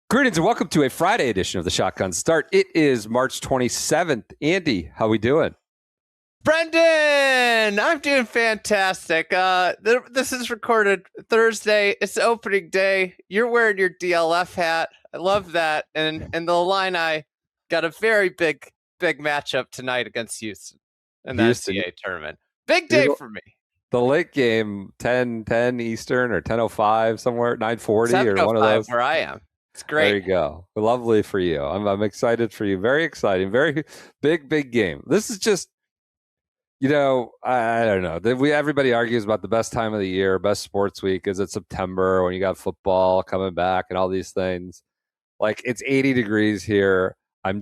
Greetings and welcome to a Friday edition of the Shotgun Start. It is March 27th. Andy, how we doing? Brendan, I'm doing fantastic. This is recorded Thursday. It's opening day. You're wearing your DLF hat. I love that. And the Illini got a very big matchup tonight against Houston in the NCAA tournament. Big day for me. The late game, 10 Eastern or 10:05 somewhere, 9:40 or one of those. Where I am. It's great. There you go. Lovely for you. I'm excited for you. Very exciting. Very big game. This is just, I don't know. Everybody argues about the best time of the year, best sports week. Is it September when you got football coming back and all these things? Like, it's 80 degrees here. I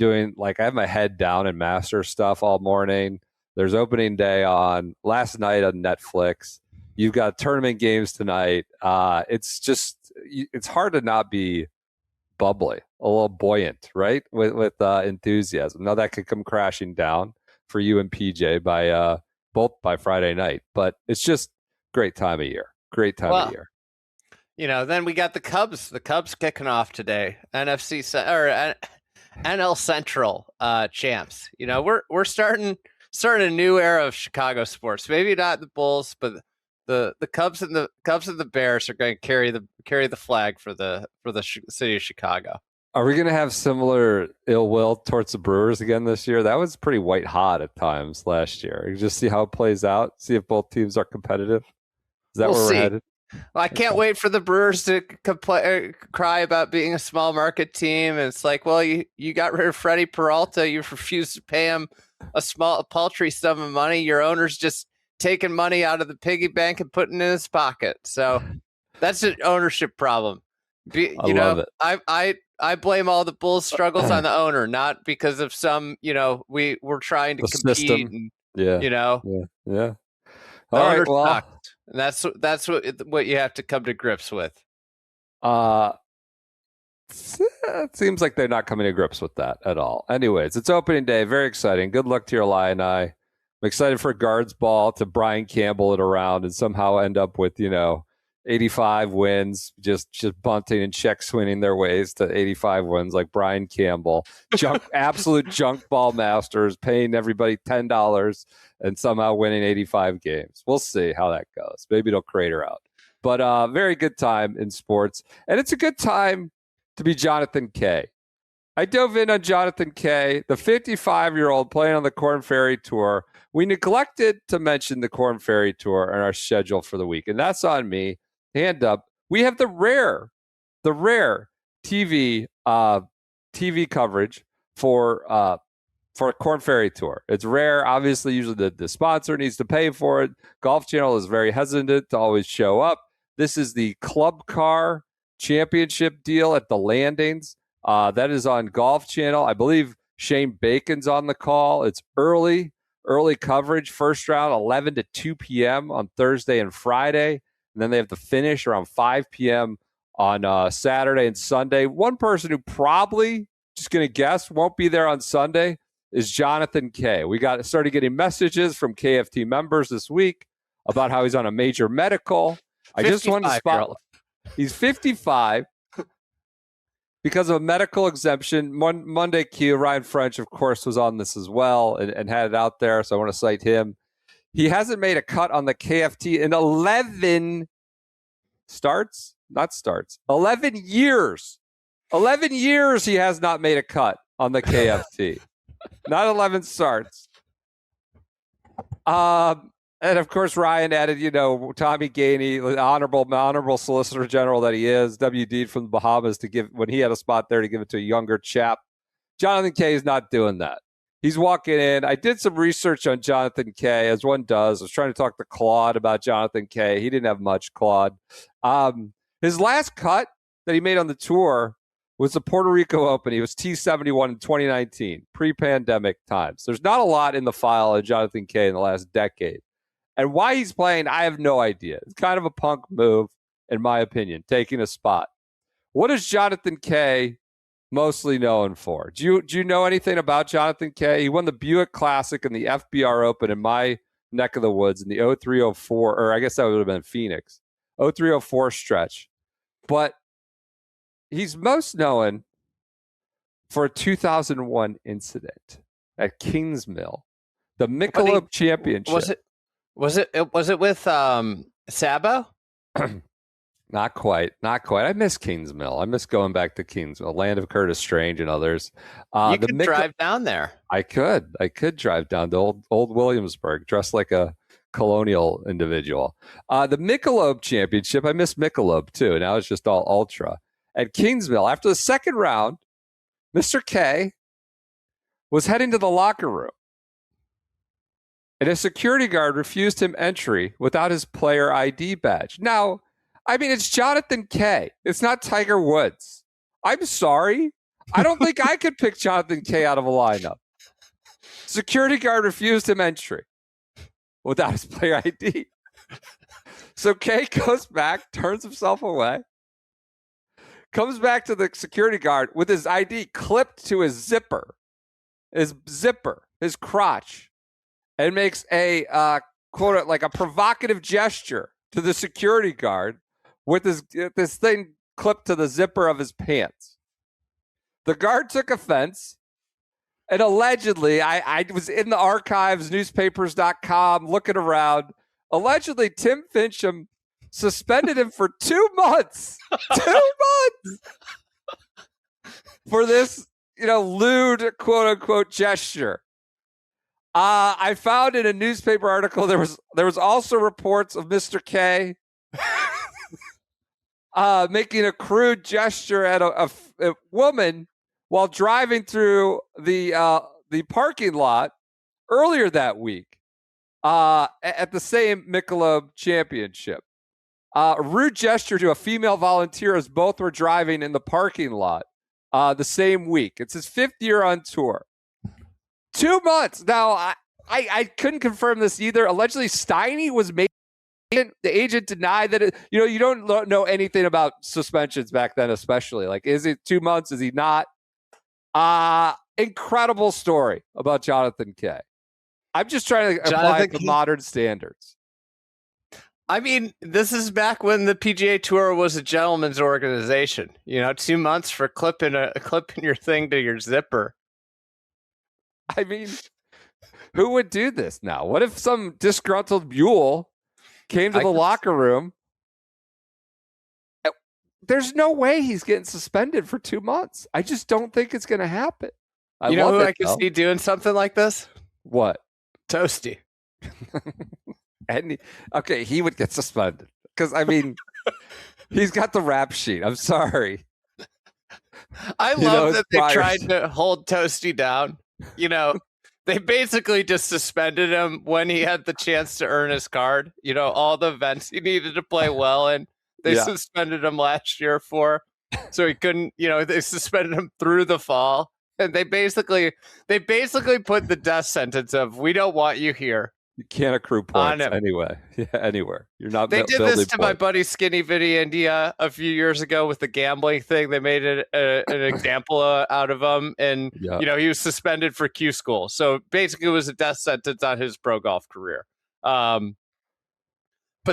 have my head down in master stuff all morning. There's opening day on last night on Netflix. You've got tournament games tonight. It's hard to not be bubbly, a little buoyant, right? With enthusiasm. Now that could come crashing down for you and PJ by both by Friday night, but it's just great time of year. Great time of year. Then we got the Cubs. The Cubs kicking off today. NL Central champs. We're starting a new era of Chicago sports. Maybe not the Bulls, but the Cubs and the Bears are going to carry the flag for the city of Chicago. Are we going to have similar ill will towards the Brewers again this year? That was pretty white hot at times last year. You just see how it plays out. See if both teams are competitive. Is that where we're headed? Well, I can't wait for the Brewers to cry about being a small market team. And it's like, well, you got rid of Freddie Peralta. You refused to pay him a paltry sum of money. Your owner's just taking money out of the piggy bank and putting it in his pocket. So that's an ownership problem. Love it. I blame all the Bulls' struggles on the owner, not because of some, we're trying to compete. System. And, Yeah. The All owner right. Well, sucked. And that's what you have to come to grips with. It seems like they're not coming to grips with that at all. Anyways, it's opening day. Very exciting. Good luck to your Illini. I'm excited for guards ball to Brian Campbell it around and somehow end up with, 85 wins, just bunting and check swinging their ways to 85 wins like Brian Campbell. Absolute junk ball masters, paying everybody $10 and somehow winning 85 games. We'll see how that goes. Maybe it'll crater out. But very good time in sports. And it's a good time to be Jonathan Kaye. I dove in on Jonathan Kaye, the 55-year-old playing on the Korn Ferry Tour. We neglected to mention the Korn Ferry Tour on our schedule for the week, and that's on me. Hand up. We have the rare TV coverage for Korn Ferry Tour. It's rare. Obviously, usually the sponsor needs to pay for it. Golf Channel is very hesitant to always show up. This is the Club Car Championship deal at the Landings. That is on Golf Channel. I believe Shane Bacon's on the call. It's early coverage. First round, 11 to 2 p.m. on Thursday and Friday. And then they have the finish around 5 p.m. on Saturday and Sunday. One person who probably, just going to guess, won't be there on Sunday is Jonathan Kaye. We started getting messages from KFT members this week about how he's on a major medical. I just wanted to spot. He's 55 because of a medical exemption. Monday Q, Ryan French, of course, was on this as well and had it out there. So I want to cite him. He hasn't made a cut on the KFT in 11 years. 11 years he has not made a cut on the KFT. Not 11 starts. And of course, Ryan added, Tommy Gainey, the honorable Solicitor General that he is, WD'd from the Bahamas to give, when he had a spot there, to give it to a younger chap. Jonathan Kaye is not doing that. He's walking in. I did some research on Jonathan Kaye, as one does. I was trying to talk to Claude about Jonathan Kaye. He didn't have much, Claude. His last cut that he made on the tour was the Puerto Rico Open. He was T71 in 2019, pre-pandemic times. There's not a lot in the file of Jonathan Kaye in the last decade. And why he's playing, I have no idea. It's kind of a punk move, in my opinion, taking a spot. What is Jonathan Kaye mostly known for? Do you know anything about Jonathan Kaye? He won the Buick Classic and the FBR Open in my neck of the woods in the 0304, or I guess that would have been Phoenix, 0304 stretch. But he's most known for a 2001 incident at Kingsmill, the Michelob Championship. Was it with Sabo? Not quite. I miss Kingsmill. I miss going back to Kingsmill, land of Curtis Strange and others. You could drive down there. I could drive down to old Williamsburg, dressed like a colonial individual. The Michelob Championship, I miss Michelob too. Now it's just all ultra. At Kingsmill, after the second round, Mr. Kaye was heading to the locker room, and a security guard refused him entry without his player ID badge. Now, I mean, it's Jonathan Kaye. It's not Tiger Woods. I'm sorry. I don't think I could pick Jonathan Kaye out of a lineup. Security guard refused him entry without his player ID. So Kaye goes back, turns himself away, comes back to the security guard with his ID clipped to his crotch, and makes a quote, like a provocative gesture to the security guard with this thing clipped to the zipper of his pants. The guard took offense, and allegedly, I was in the archives, newspapers.com, looking around. Allegedly, Tim Fincham suspended him for 2 months. 2 months for this, lewd, quote unquote, gesture. I found in a newspaper article there was also reports of Mr. Kaye making a crude gesture at a woman while driving through the parking lot earlier that week at the same Michelob Championship. A rude gesture to a female volunteer as both were driving in the parking lot the same week. It's his 5th year on tour. 2 months. Now, I couldn't confirm this either. Allegedly, Steiny was made. The agent denied that you don't know anything about suspensions back then, especially. Like, is it 2 months? Is he not? Incredible story about Jonathan Kaye. I'm just trying to apply it to modern standards. I mean, this is back when the PGA Tour was a gentleman's organization. 2 months for clipping your thing to your zipper. I mean, who would do this now? What if some disgruntled mule came to the locker room? There's no way he's getting suspended for 2 months. I just don't think it's going to happen. You know who I could see doing something like this? What? Toasty. Okay, he would get suspended. Because, I mean, he's got the rap sheet. I'm sorry. I love that they tried to hold Toasty down. They basically just suspended him when he had the chance to earn his card. All the events he needed to play well in, they suspended him last year for. So he couldn't, they suspended him through the fall. And they basically put the death sentence of, we don't want you here. You can't accrue points anyway. Yeah, anywhere. You're not. They did this to my buddy Skinny Vinny India a few years ago with the gambling thing. They made an example out of him, and he was suspended for Q school. So basically, it was a death sentence on his pro golf career. But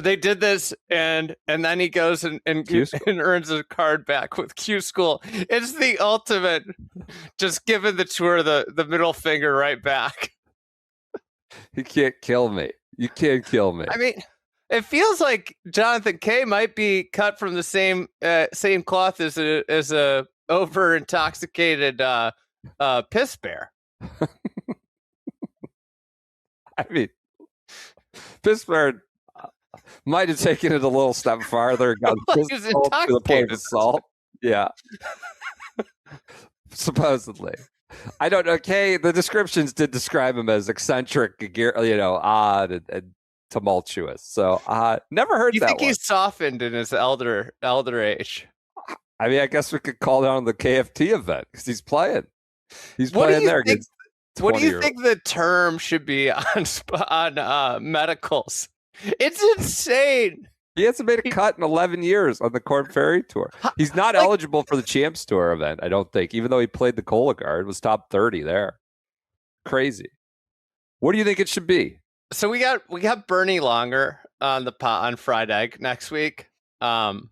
they did this, and then he goes and earns a card back with Q school. It's the ultimate, just giving the tour the middle finger right back. You can't kill me. You can't kill me. I mean, it feels like Jonathan Kaye might be cut from the same cloth as a over intoxicated piss bear. I mean, piss bear might have taken it a little step farther. Got like to the point of salt. Yeah, supposedly. I don't know. Kaye, the descriptions did describe him as eccentric, odd and tumultuous. So never heard that. You think he's softened in his elder age? I mean, I guess we could call down the KFT event because he's playing. He's playing there. What do you think the term should be on medicals? It's insane. He hasn't made a cut in 11 years on the Korn Ferry Tour. He's not eligible for the Champs Tour event, I don't think, even though he played the Cologuard, was top 30 there. Crazy. What do you think it should be? So we got Bernie Longer on the pot on Friday next week. PJ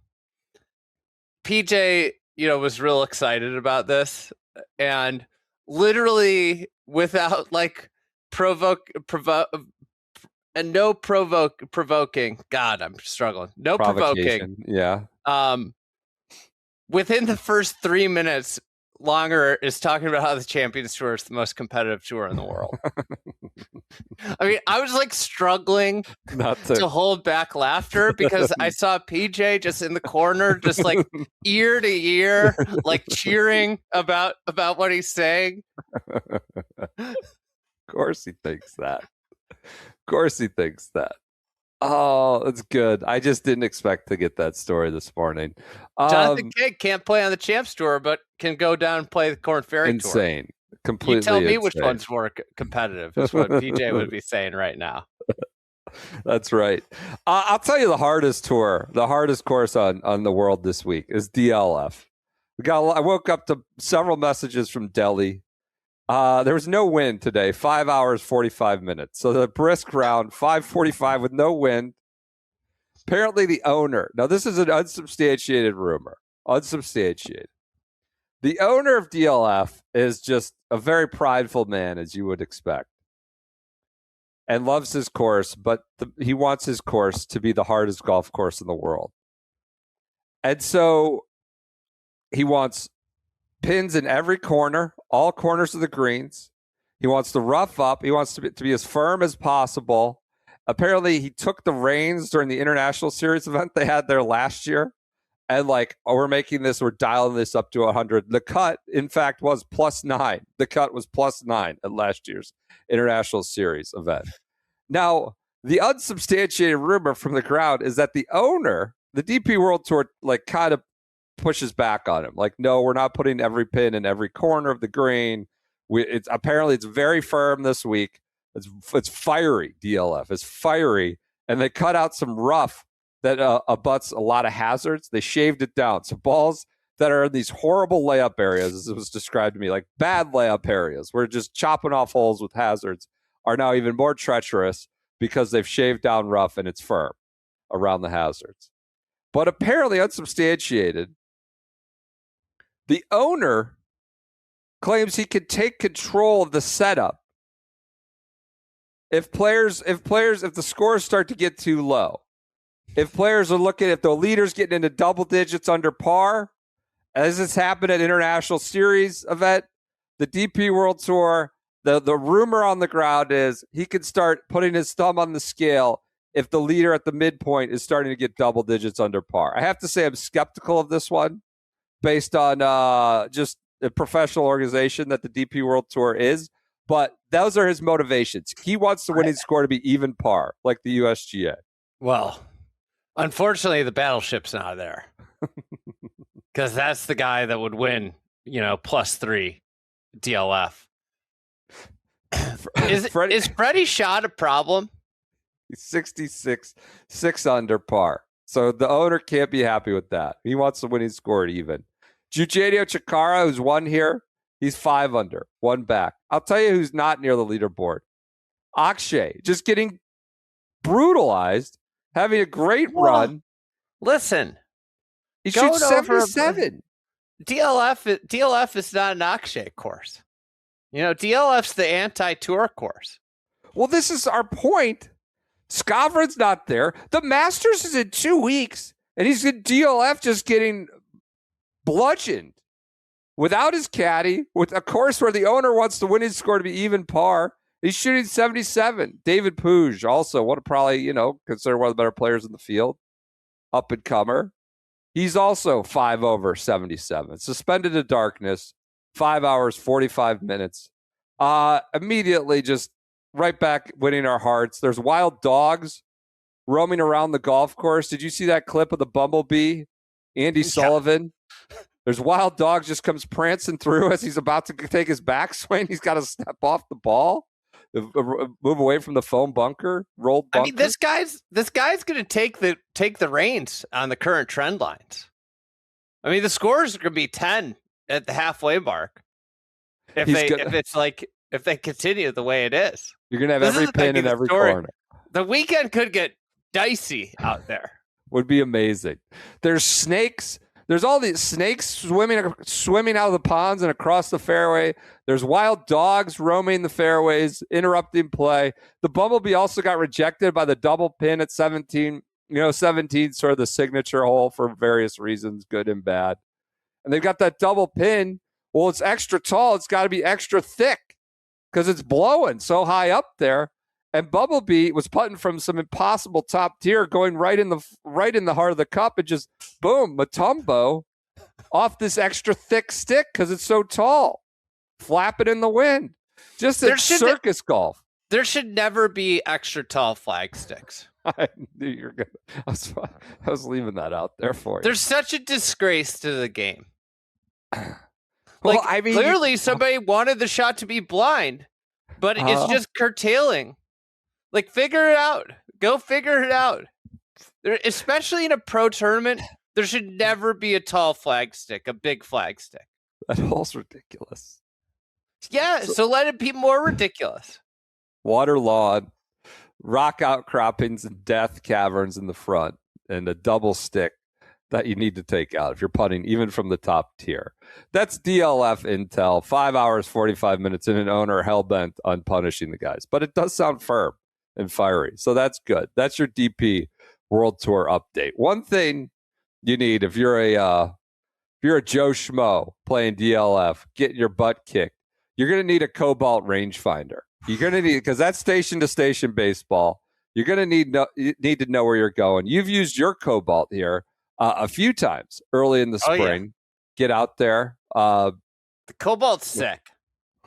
was real excited about this, and literally without like provoking. God, I'm struggling. No provoking. Yeah. Within the first 3 minutes, Longer is talking about how the Champions Tour is the most competitive tour in the world. I mean, I was like struggling Not to hold back laughter because I saw PJ just in the corner, just like ear to ear, like cheering about what he's saying. Of course he thinks that. Of course he thinks that. Oh, that's good. I just didn't expect to get that story this morning. Jonathan Kaye can't play on the Champs Tour, but can go down and play the Korn Ferry Tour. Insane. Completely You tell me insane. which one's more competitive is what PJ would be saying right now. That's right. I'll tell you the hardest course on the world this week is DLF. I woke up to several messages from Delhi. There was no wind today, 5 hours, 45 minutes. So the brisk round, 5:45 with no wind. Apparently the owner, now this is an unsubstantiated rumor, unsubstantiated. The owner of DLF is just a very prideful man, as you would expect, and loves his course, but he wants his course to be the hardest golf course in the world. And so he wants pins in every corner, all corners of the greens. He wants the rough up. He wants to be as firm as possible. Apparently, he took the reins during the International Series event they had there last year. And we're dialing this up to 100. The cut, in fact, was +9. The cut was +9 at last year's International Series event. Now, the unsubstantiated rumor from the ground is that the owner, the DP World Tour, kind of pushes back on him. Like, no, we're not putting every pin in every corner of the green. It's very firm this week. It's fiery. DLF is fiery, and they cut out some rough that abuts a lot of hazards. They shaved it down. So balls that are in these horrible layup areas, as it was described to me, like bad layup areas, where just chopping off holes with hazards, are now even more treacherous because they've shaved down rough and it's firm around the hazards. But apparently unsubstantiated, the owner claims he could take control of the setup if the scores start to get too low. If players are if the leader's getting into double digits under par, as has happened at International Series event, the DP World Tour, the rumor on the ground is he could start putting his thumb on the scale if the leader at the midpoint is starting to get double digits under par. I have to say I'm skeptical of this one based on just a professional organization that the DP World Tour is, but those are his motivations. He wants the winning score to be even par, like the USGA. Well, unfortunately, the battleship's not there because that's the guy that would win, +3 DLF. Is Freddie Shot a problem? He's 66, 6 under par. So the owner can't be happy with that. He wants the winning score at even. Eugenio Chacarra, who's won here, he's 5 under, 1 back. I'll tell you who's not near the leaderboard. Akshay, just getting brutalized, having a great run. Listen, he shoots 77. DLF is not an Akshay course. DLF's the anti-tour course. Well, this is our point. Skavron's not there. The Masters is in 2 weeks, and he's in DLF just getting bludgeoned without his caddy, with a course where the owner wants the winning score to be even par. He's shooting 77. David Puig, also one of probably, considered one of the better players in the field, up and comer. He's also 5 over 77. Suspended to darkness, 5 hours, 45 minutes. Immediately just right back winning our hearts. There's wild dogs roaming around the golf course. Did you see that clip of the bumblebee, Andy Sullivan? There's wild dogs just comes prancing through as he's about to take his backswing. He's got to step off the ball, move away from the foam bunker, rolled bunker. I mean, this guy's going to take the reins on the current trend lines. I mean, the scores are going to be 10 at the halfway mark. If they continue the way it is, you're going to have every pin in every corner. The weekend could get dicey out there. Would be amazing. There's snakes There's all these snakes swimming out of the ponds and across the fairway. There's wild dogs roaming the fairways, interrupting play. The Bumblebee also got rejected by the double pin at 17. 17 sort of the signature hole for various reasons, good and bad. And they've got that double pin. Well, it's extra tall. It's got to be extra thick because it's blowing so high up there. And Bumblebee was putting from some impossible top tier, going right in the heart of the cup, and just boom, Matumbo off this extra thick stick because it's so tall, flapping in the wind. Just a circus golf. There should never be extra tall flag sticks. I knew you were gonna. I was leaving that out there for you. There's such a disgrace to the game. Well, I mean, clearly somebody wanted the shot to be blind, but it's just curtailing. Like, figure it out. Go figure it out. Especially in a pro tournament, there should never be a tall flag stick, a big flag stick. That hole's ridiculous. Yeah, so let it be more ridiculous. Water lawn, rock outcroppings and death caverns in the front, and a double stick that you need to take out if you're putting even from the top tier. That's DLF intel, 5 hours, 45 minutes, and an owner hell-bent on punishing the guys. But it does sound firm and fiery, so that's good. That's your DP World Tour update. One thing you need if you're a Joe Schmo playing DLF, getting your butt kicked, you're going to need a Cobalt rangefinder. You're going to need, because that's station-to-station baseball. You're going to need to know where you're going. You've used your Cobalt here a few times early in the spring. Yeah. Get out there. The Cobalt's sick.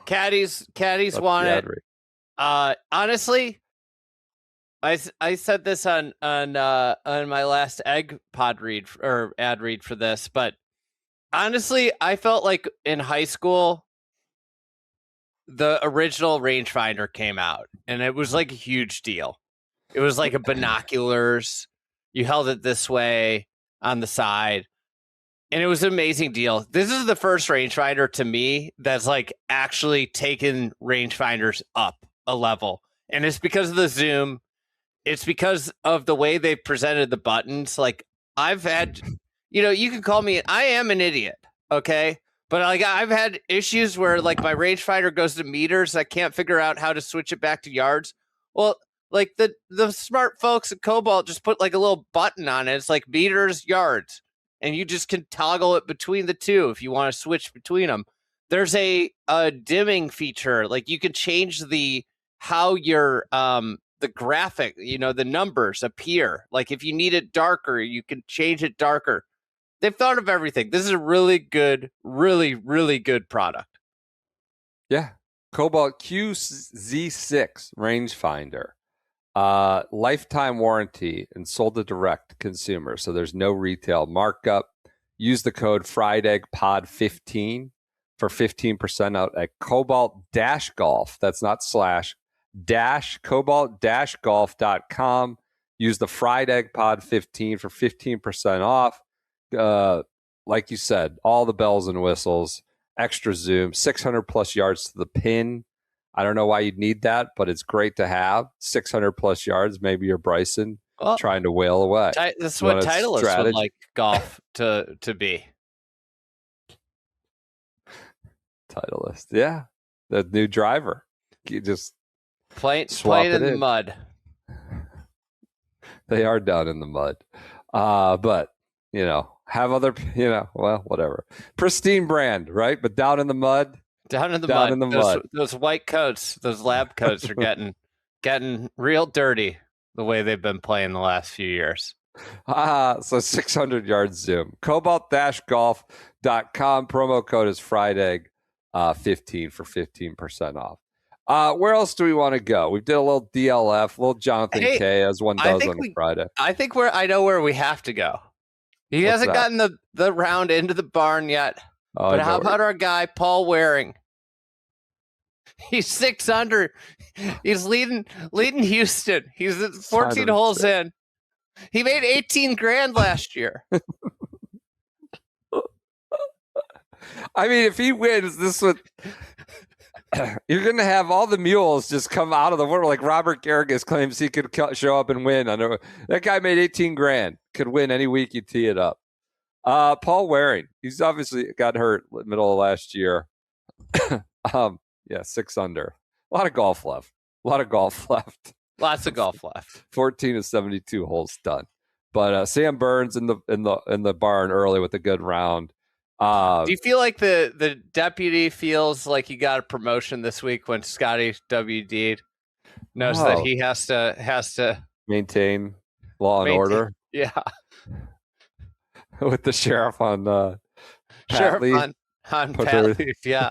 Caddies want it. Honestly, I said this on my last egg pod read or ad read for this, but honestly, I felt like in high school, the original rangefinder came out, and it was like a huge deal. It was like a binoculars. You held it this way on the side, and it was an amazing deal. This is the first rangefinder to me that's like actually taken rangefinders up a level, and it's because of the zoom. It's because of the way they presented the buttons. Like, I've had, you can call me, I am an idiot, okay? But like, I've had issues where like my rangefinder goes to meters. I can't figure out how to switch it back to yards. Well, like the smart folks at Cobalt just put like a little button on it. It's like meters, yards, and you just can toggle it between the two if you want to switch between them. There's a dimming feature. Like, you can change how your the graphic, the numbers appear. Like, if you need it darker, you can change it darker. They've thought of everything. This is a really good, really, really good product. Yeah. Cobalt QZ6 rangefinder. Lifetime warranty and sold to direct consumer. So there's no retail markup. Use the code FRIEDEGGPOD15 for 15% out at Cobalt-Golf. That's not / Cobalt-Golf.com. Use the FRIEDEGGPOD15 for 15% off. Like you said, all the bells and whistles, extra zoom, 600 plus yards to the pin. I don't know why you'd need that, but it's great to have 600 plus yards. Maybe you're Bryson trying to whale away. That's what Titleist would like golf to be. Titleist, yeah, the new driver. You just playing in the mud. They are down in the mud, but have other, well, whatever. Pristine brand, right? But down in the mud. Down in the mud. Those white coats, those lab coats are getting real dirty the way they've been playing the last few years. So 600 yards zoom. Cobalt-Golf.com. Promo code is FRIEDEGG 15 for 15% off. Where else do we want to go? We did a little DLF, a little Jonathan Kaye, as one does on a Friday. I think I know where we have to go. He hasn't gotten the round into the barn yet. But how about our guy, Paul Waring? He's 6 under. He's leading Houston. He's 14 holes in. He made 18 grand last year. I mean, if he wins, this would... You're going to have all the mules just come out of the water. Like Robert Garrigus claims he could show up and win. That guy made 18 grand. Could win any week you tee it up. Paul Waring. He's obviously got hurt middle of last year. Yeah, 6 under. A lot of golf left. Lots of golf left. 14 of 72 holes done. But Sam Burns in the barn early with a good round. Do you feel like the deputy feels like he got a promotion this week when Scotty WD'd? Knows that he has to maintain law and order. Yeah. With the sheriff on Sheriff Leaf. on Pat Leaf, yeah.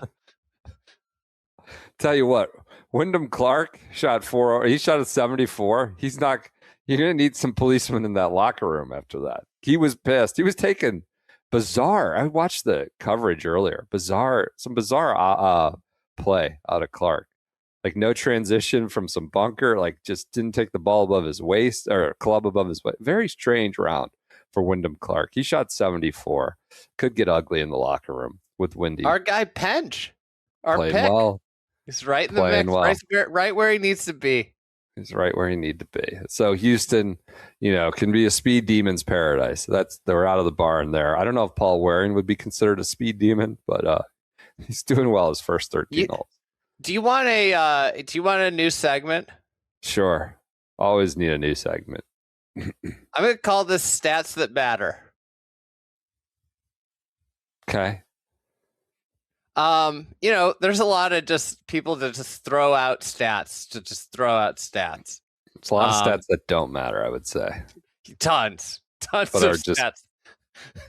Tell you what, Wyndham Clark shot 4. He shot a 74. He's not. You're gonna need some policemen in that locker room after that. He was pissed. He was taking bizarre. I watched the coverage earlier. Some bizarre play out of Clark. Like no transition from some bunker. Like just didn't take the ball above his waist or club above his waist. Very strange round for Wyndham Clark. He shot 74. Could get ugly in the locker room with Windy. Our guy Pench. Our playing pick. well. He's right in the mix, well. right where he needs to be. He's right where he needs to be. So Houston, can be a speed demon's paradise. They're out of the barn there. I don't know if Paul Waring would be considered a speed demon, but he's doing well his first 13 holes. Do you want a new segment? Sure. Always need a new segment. I'm going to call this Stats That Matter. Okay. There's a lot of just people that just throw out stats It's a lot of stats that don't matter, I would say. Tons but of stats.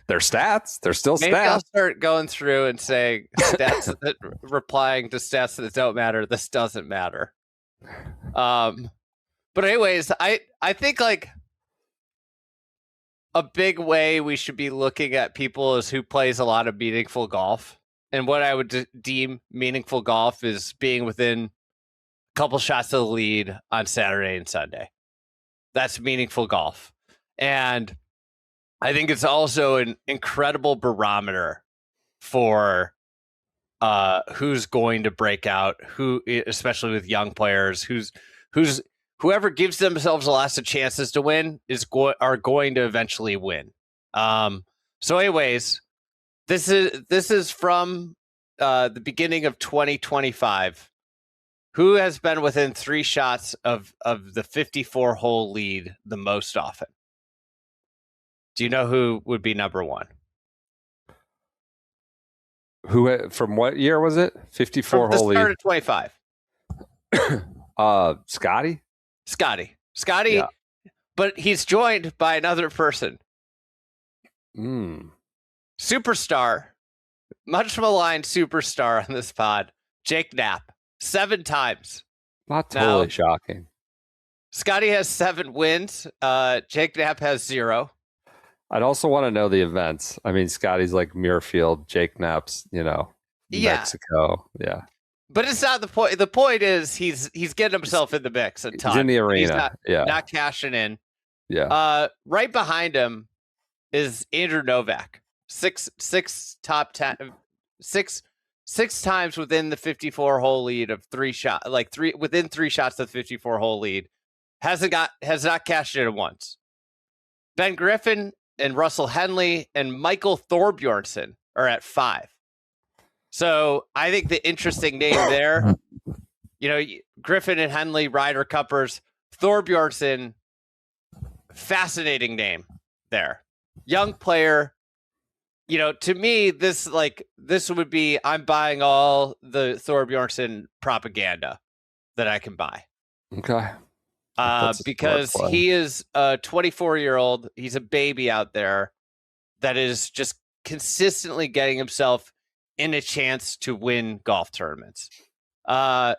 They're stats. They're still Maybe stats. I'll start going through and saying stats replying to stats that don't matter. This doesn't matter. But anyways, I think like a big way we should be looking at people is who plays a lot of meaningful golf. And what I would deem meaningful golf is being within a couple shots of the lead on Saturday and Sunday. That's meaningful golf. And I think it's also an incredible barometer for who's going to break out, especially with young players, whoever gives themselves lots of chances to win are going to eventually win. So anyways, this is from the beginning of 2025. Who has been within 3 shots of the 54-hole lead the most often? Do you know who would be number 1? Who from what year was it? 54-hole lead. Start of 25. Scotty. Yeah. But he's joined by another person. Superstar, much maligned superstar on this pod, Jake Knapp, 7 times. Not totally shocking. Scotty has 7 wins. Jake Knapp has 0. I'd also want to know the events. I mean, Scotty's like Muirfield, Jake Knapp's, Mexico. Yeah. But it's not the point. The point is he's getting himself in the mix a ton. He's in the arena. He's not cashing in. Yeah. Right behind him is Andrew Novak. 6 top 10, 6 times within the 54-hole lead of 3 shots, within 3 shots of the 54-hole lead. Has not cashed in once. Ben Griffin and Russell Henley and Michael Thorbjornsen are at 5. So I think the interesting name there, Griffin and Henley, Ryder Cuppers, Thorbjornsen, fascinating name there. Young player. To me, this would be, I'm buying all the Thorbjornsen propaganda that I can buy. Okay. Because he is a 24-year-old. He's a baby out there that is just consistently getting himself in a chance to win golf tournaments. And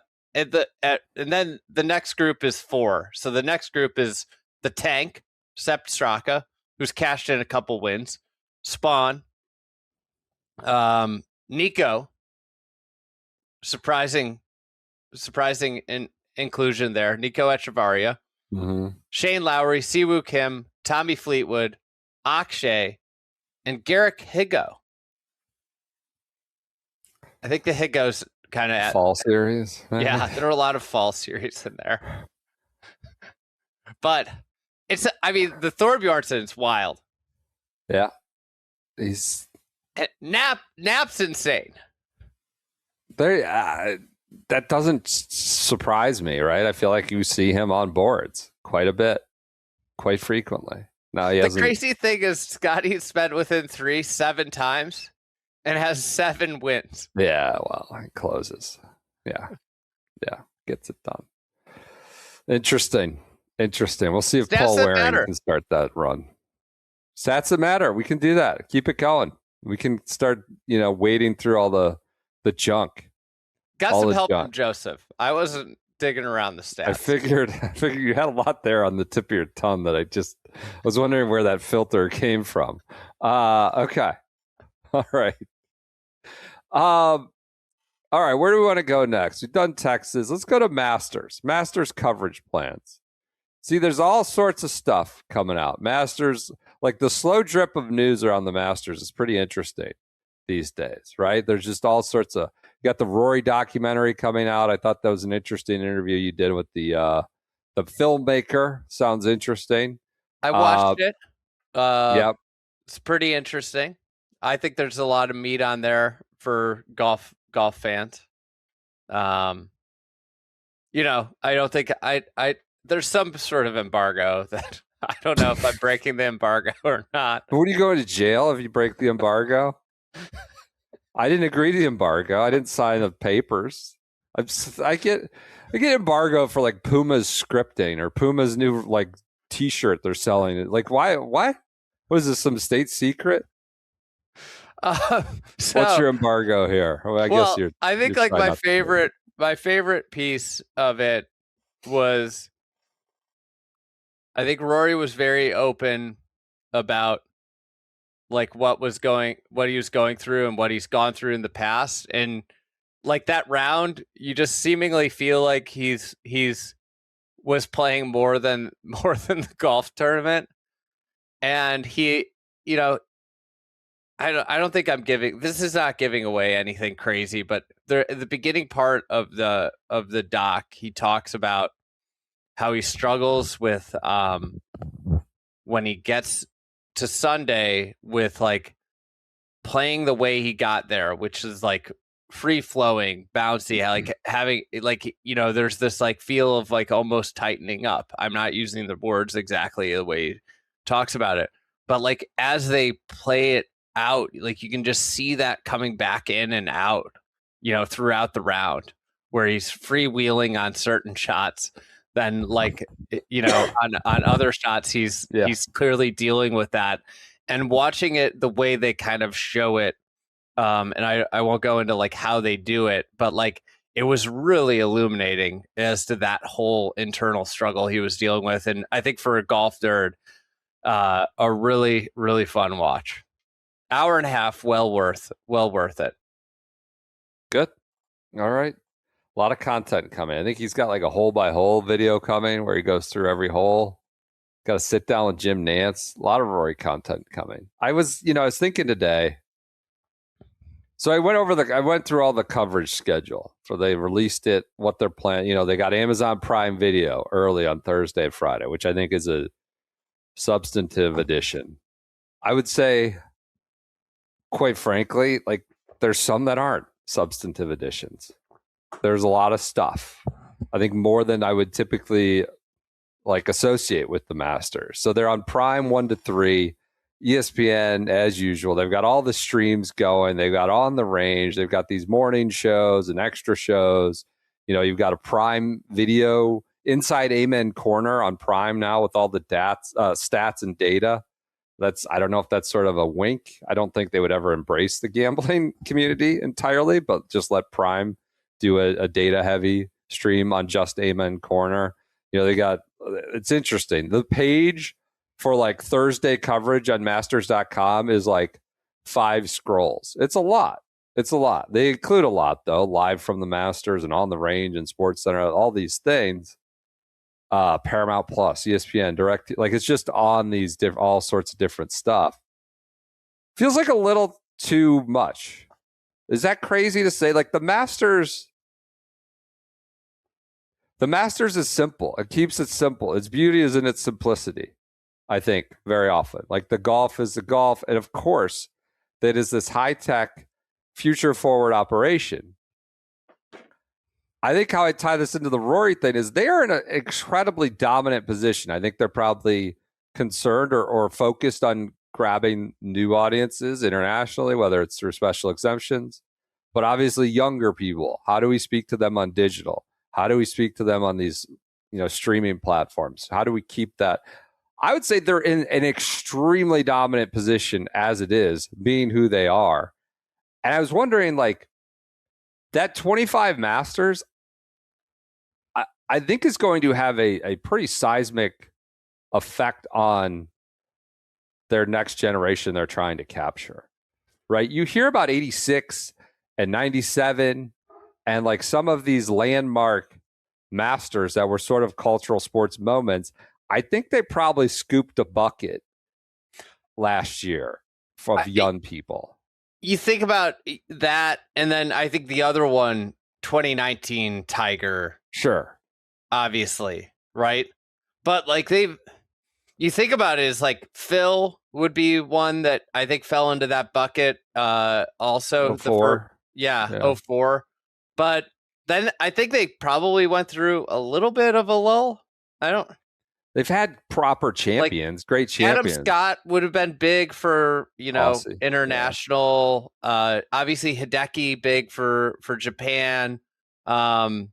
then the next group is 4. So the next group is the Tank, Sepp Straka, who's cashed in a couple wins. Spawn. Nico, surprising inclusion there. Nico Echevarria, Shane Lowry, Siwoo Kim, Tommy Fleetwood, Akshay, and Garrick Higgo. I think the Higgo's kind of fall series. Yeah, there are a lot of fall series in there. But the Thorbjornsen's wild. Yeah. he's Nap's insane. there. That doesn't surprise me, right? I feel like you see him on boards quite a bit, quite frequently. Now he The hasn't. crazy thing is Scotty's been within 7 times and has 7 wins. Yeah, well, he closes. Yeah, gets it done. Interesting. We'll see if Stats Paul that Waring matter. can start that run. Stats that matter. We can do that. Keep it going. We can start, wading through all the junk. Got all some the help junk. from Joseph. I wasn't digging around the stats. I figured you had a lot there on the tip of your tongue that I just was wondering where that filter came from. Okay. All right. All right. Where do we want to go next? We've done Texas. Let's go to Masters coverage plans. See, there's all sorts of stuff coming out. Masters, like the slow drip of news around the Masters is pretty interesting these days, right? There's just all sorts of, you got the Rory documentary coming out. I thought that was an interesting interview you did with the filmmaker. Sounds interesting. I watched it. Yep. It's pretty interesting. I think there's a lot of meat on there for golf fans. I don't think there's some sort of embargo that I don't know if I'm breaking the embargo or not. What are you going to jail if you break the embargo? I didn't agree to the embargo. I didn't sign the papers. I get embargo for like Puma's scripting or Puma's new like T-shirt they're selling. Like why? What is this? Some state secret? What's your embargo here? Well, I think like my favorite piece of it was, I think Rory was very open about like what he was going through and what he's gone through in the past, and like that round, you just seemingly feel like he's was playing more than the golf tournament, and he, I don't think this is not giving away anything crazy, but there at the beginning part of the doc, he talks about how he struggles with when he gets to Sunday with like playing the way he got there, which is like free flowing, bouncy, like having like, there's this like feel of like almost tightening up. I'm not using the words exactly the way he talks about it, but like as they play it out, like you can just see that coming back in and out, throughout the round, where he's freewheeling on certain shots. Then like, on other shots, he's clearly dealing with that, and watching it the way they kind of show it. And I won't go into like how they do it, but like it was really illuminating as to that whole internal struggle he was dealing with. And I think for a golf nerd, a really, really fun watch. Hour and a half, well worth it. Good. All right. A lot of content coming. I think he's got like a hole by hole video coming where he goes through every hole. Got to sit down with Jim Nance. A lot of Rory content coming. I was thinking today. So I went through all the coverage schedule. So they released it, what they're planning. They got Amazon Prime Video early on Thursday and Friday, which I think is a substantive addition. I would say, quite frankly, like there's some that aren't substantive additions. There's a lot of stuff. I think more than I would typically like associate with the Masters. So they're on Prime 1 to 3, ESPN as usual. They've got all the streams going. They've got On the Range. They've got these morning shows and extra shows. You've got a Prime Video Inside Amen Corner on Prime now with all the stats and data. I don't know if that's sort of a wink. I don't think they would ever embrace the gambling community entirely, but just let Prime do a data heavy stream on just Amen Corner. It's interesting. The page for like Thursday coverage on masters.com is like 5 scrolls. It's a lot. They include a lot though, live from the Masters and On the Range and Sports Center, all these things. Paramount Plus, ESPN, Direct, like it's just on these all sorts of different stuff. Feels like a little too much. Is that crazy to say? Like the Masters is simple. It keeps it simple. Its beauty is in its simplicity, I think, very often. Like the golf is the golf. And of course, that is this high-tech, future-forward operation. I think how I tie this into the Rory thing is they are in an incredibly dominant position. I think they're probably concerned or focused on grabbing new audiences internationally, whether it's through special exemptions, but obviously younger people. How do we speak to them on digital? How do we speak to them on these, streaming platforms? How do we keep that? I would say they're in an extremely dominant position as it is, being who they are. And I was wondering, that 25 Masters, I think is going to have a pretty seismic effect on their next generation they're trying to capture, right? You hear about 86 and 97 and some of these landmark Masters that were sort of cultural sports moments. I think they probably scooped a bucket last year of young people. You think about that, and then I think the other one, 2019 Tiger. Sure. Obviously, right? But you think about it as Phil would be one that I think fell into that bucket. Also, 04. Yeah, 04. But then I think they probably went through a little bit of a lull. They've had proper champions, great champions. Adam Scott would have been big for, Aussie, international. Yeah. Obviously Hideki big for Japan. The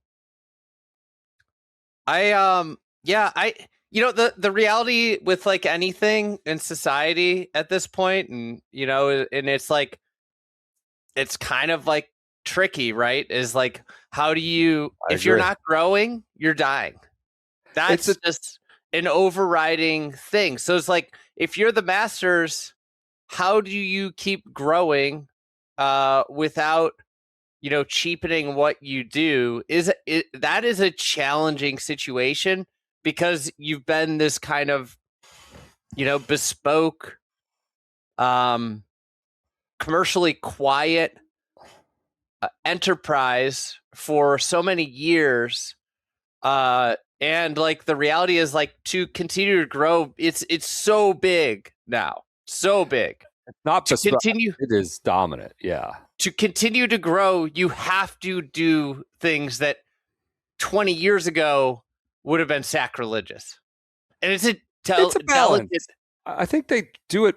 reality with anything in society at this point, and and it's kind of tricky, right? Is how do you, if you're not growing, you're dying. That's just an overriding thing. So it's if you're the Masters, how do you keep growing without cheapening what you do? That is a challenging situation, because you've been this kind of bespoke, commercially quiet enterprise for so many years, and the reality is to continue to grow, it's so big now, so big. It's not to continue. It is dominant. Yeah. To continue to grow, you have to do things that 20 years ago would have been sacrilegious. And it's a balance. I think they do it.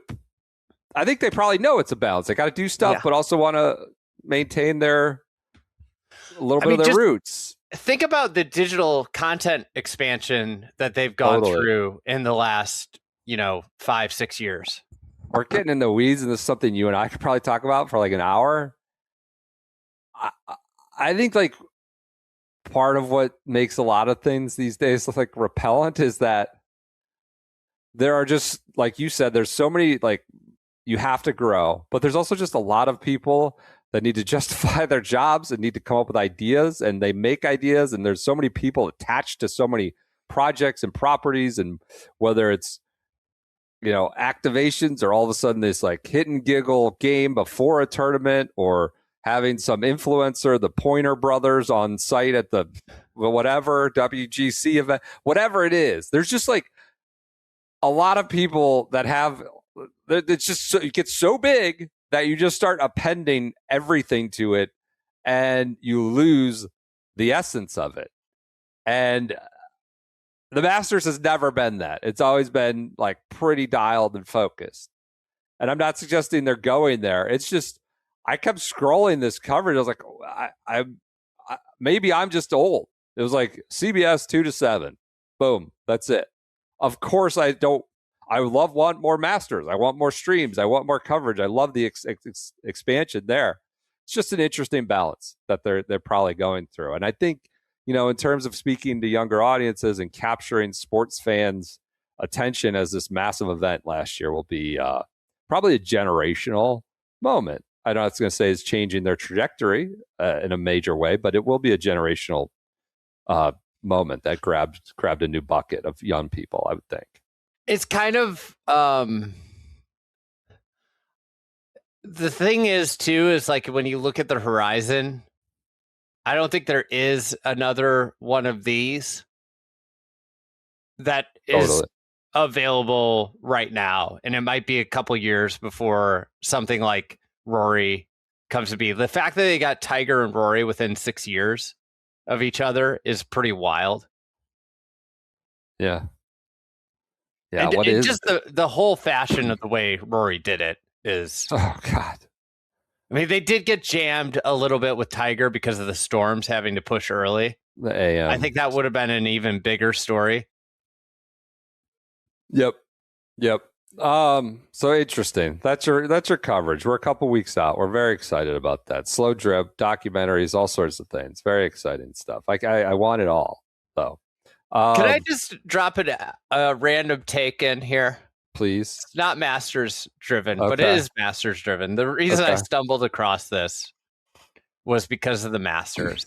I think they probably know it's a balance. They got to do stuff, but also want to maintain a little bit of their roots. Think about the digital content expansion that they've gone through in the last, 5-6 years. We're getting in the weeds, and this is something you and I could probably talk about for an hour. I think part of what makes a lot of things these days repellent is that there are just, like you said, there's so many, you have to grow, but there's also just a lot of people that need to justify their jobs and need to come up with ideas, and they make ideas, and there's so many people attached to so many projects and properties, and whether it's activations or all of a sudden this hit and giggle game before a tournament, or having some influencer, the Pointer Brothers on site at the whatever WGC event, whatever it is. There's just a lot of people that have, it's just it gets so big that you just start appending everything to it, and you lose the essence of it. And the Masters has never been that. It's always been pretty dialed and focused. And I'm not suggesting they're going there. It's just, I kept scrolling this coverage. I was I maybe I'm just old. It was CBS 2 to 7. Boom. That's it. Of course, I want more Masters. I want more streams. I want more coverage. I love the expansion there. It's just an interesting balance that they're probably going through. And I think, in terms of speaking to younger audiences and capturing sports fans' attention as this massive event last year will be probably a generational moment. I don't know if it's going to say it's changing their trajectory in a major way, but it will be a generational moment that grabbed a new bucket of young people, I would think. It's kind of the thing is too is when you look at the horizon, I don't think there is another one of these that is available right now, and it might be a couple years before something like Rory comes to be. The fact that they got Tiger and Rory within 6 years of each other is pretty wild. Yeah. Yeah. And, What and is just the whole fashion of the way Rory did it is. Oh God. I mean, they did get jammed a little bit with Tiger because of the storms having to push early. The AM. I think that would have been an even bigger story. Yep. So interesting. That's your coverage. We're a couple weeks out. We're very excited about that. Slow drip, documentaries, all sorts of things. Very exciting stuff. Like I want it all, though. Can I just drop a random take in here? Please. It's not Masters driven, but it is Masters driven. The reason I stumbled across this was because of the Masters.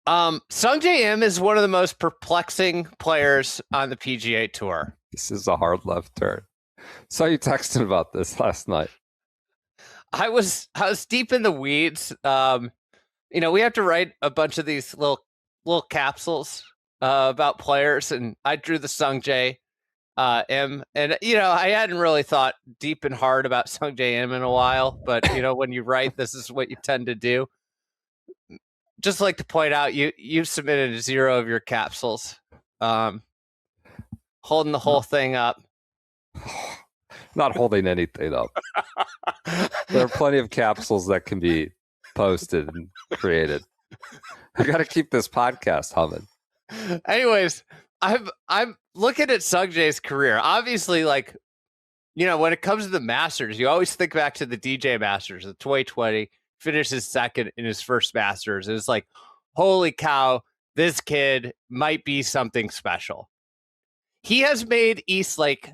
Sungjae Im is one of the most perplexing players on the PGA Tour. This is a hard left turn. Saw you texting about this last night. I was deep in the weeds. We have to write a bunch of these little capsules about players, and I drew the Sungjae Im, and I hadn't really thought deep and hard about Sungjae Im in a while, but when you write, this is what you tend to do. Just like to point out, you submitted 0 of your capsules, holding the whole thing up. Not holding anything up. There are plenty of capsules that can be posted and created. I got to keep this podcast humming. Anyways, I'm looking at Sungjae's career. Obviously, when it comes to the Masters, you always think back to the DJ Masters, the 2020. Finishes second in his first Masters. It's like, holy cow, this kid might be something special. He has made East Lake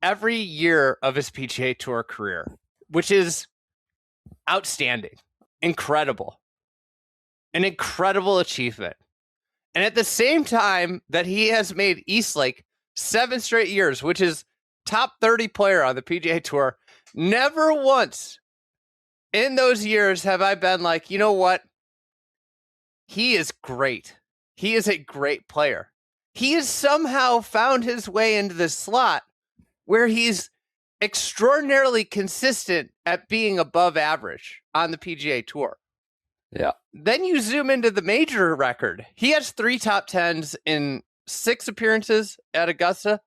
every year of his PGA Tour career, which is outstanding, incredible, an incredible achievement. And at the same time that he has made East Lake 7 straight years, which is top 30 player on the PGA Tour, never once in those years have I been like, you know what? He is great. He is a great player. He has somehow found his way into this slot where he's extraordinarily consistent at being above average on the PGA Tour. Yeah. Then you zoom into the major record. He has 3 top 10s in 6 appearances at Augusta,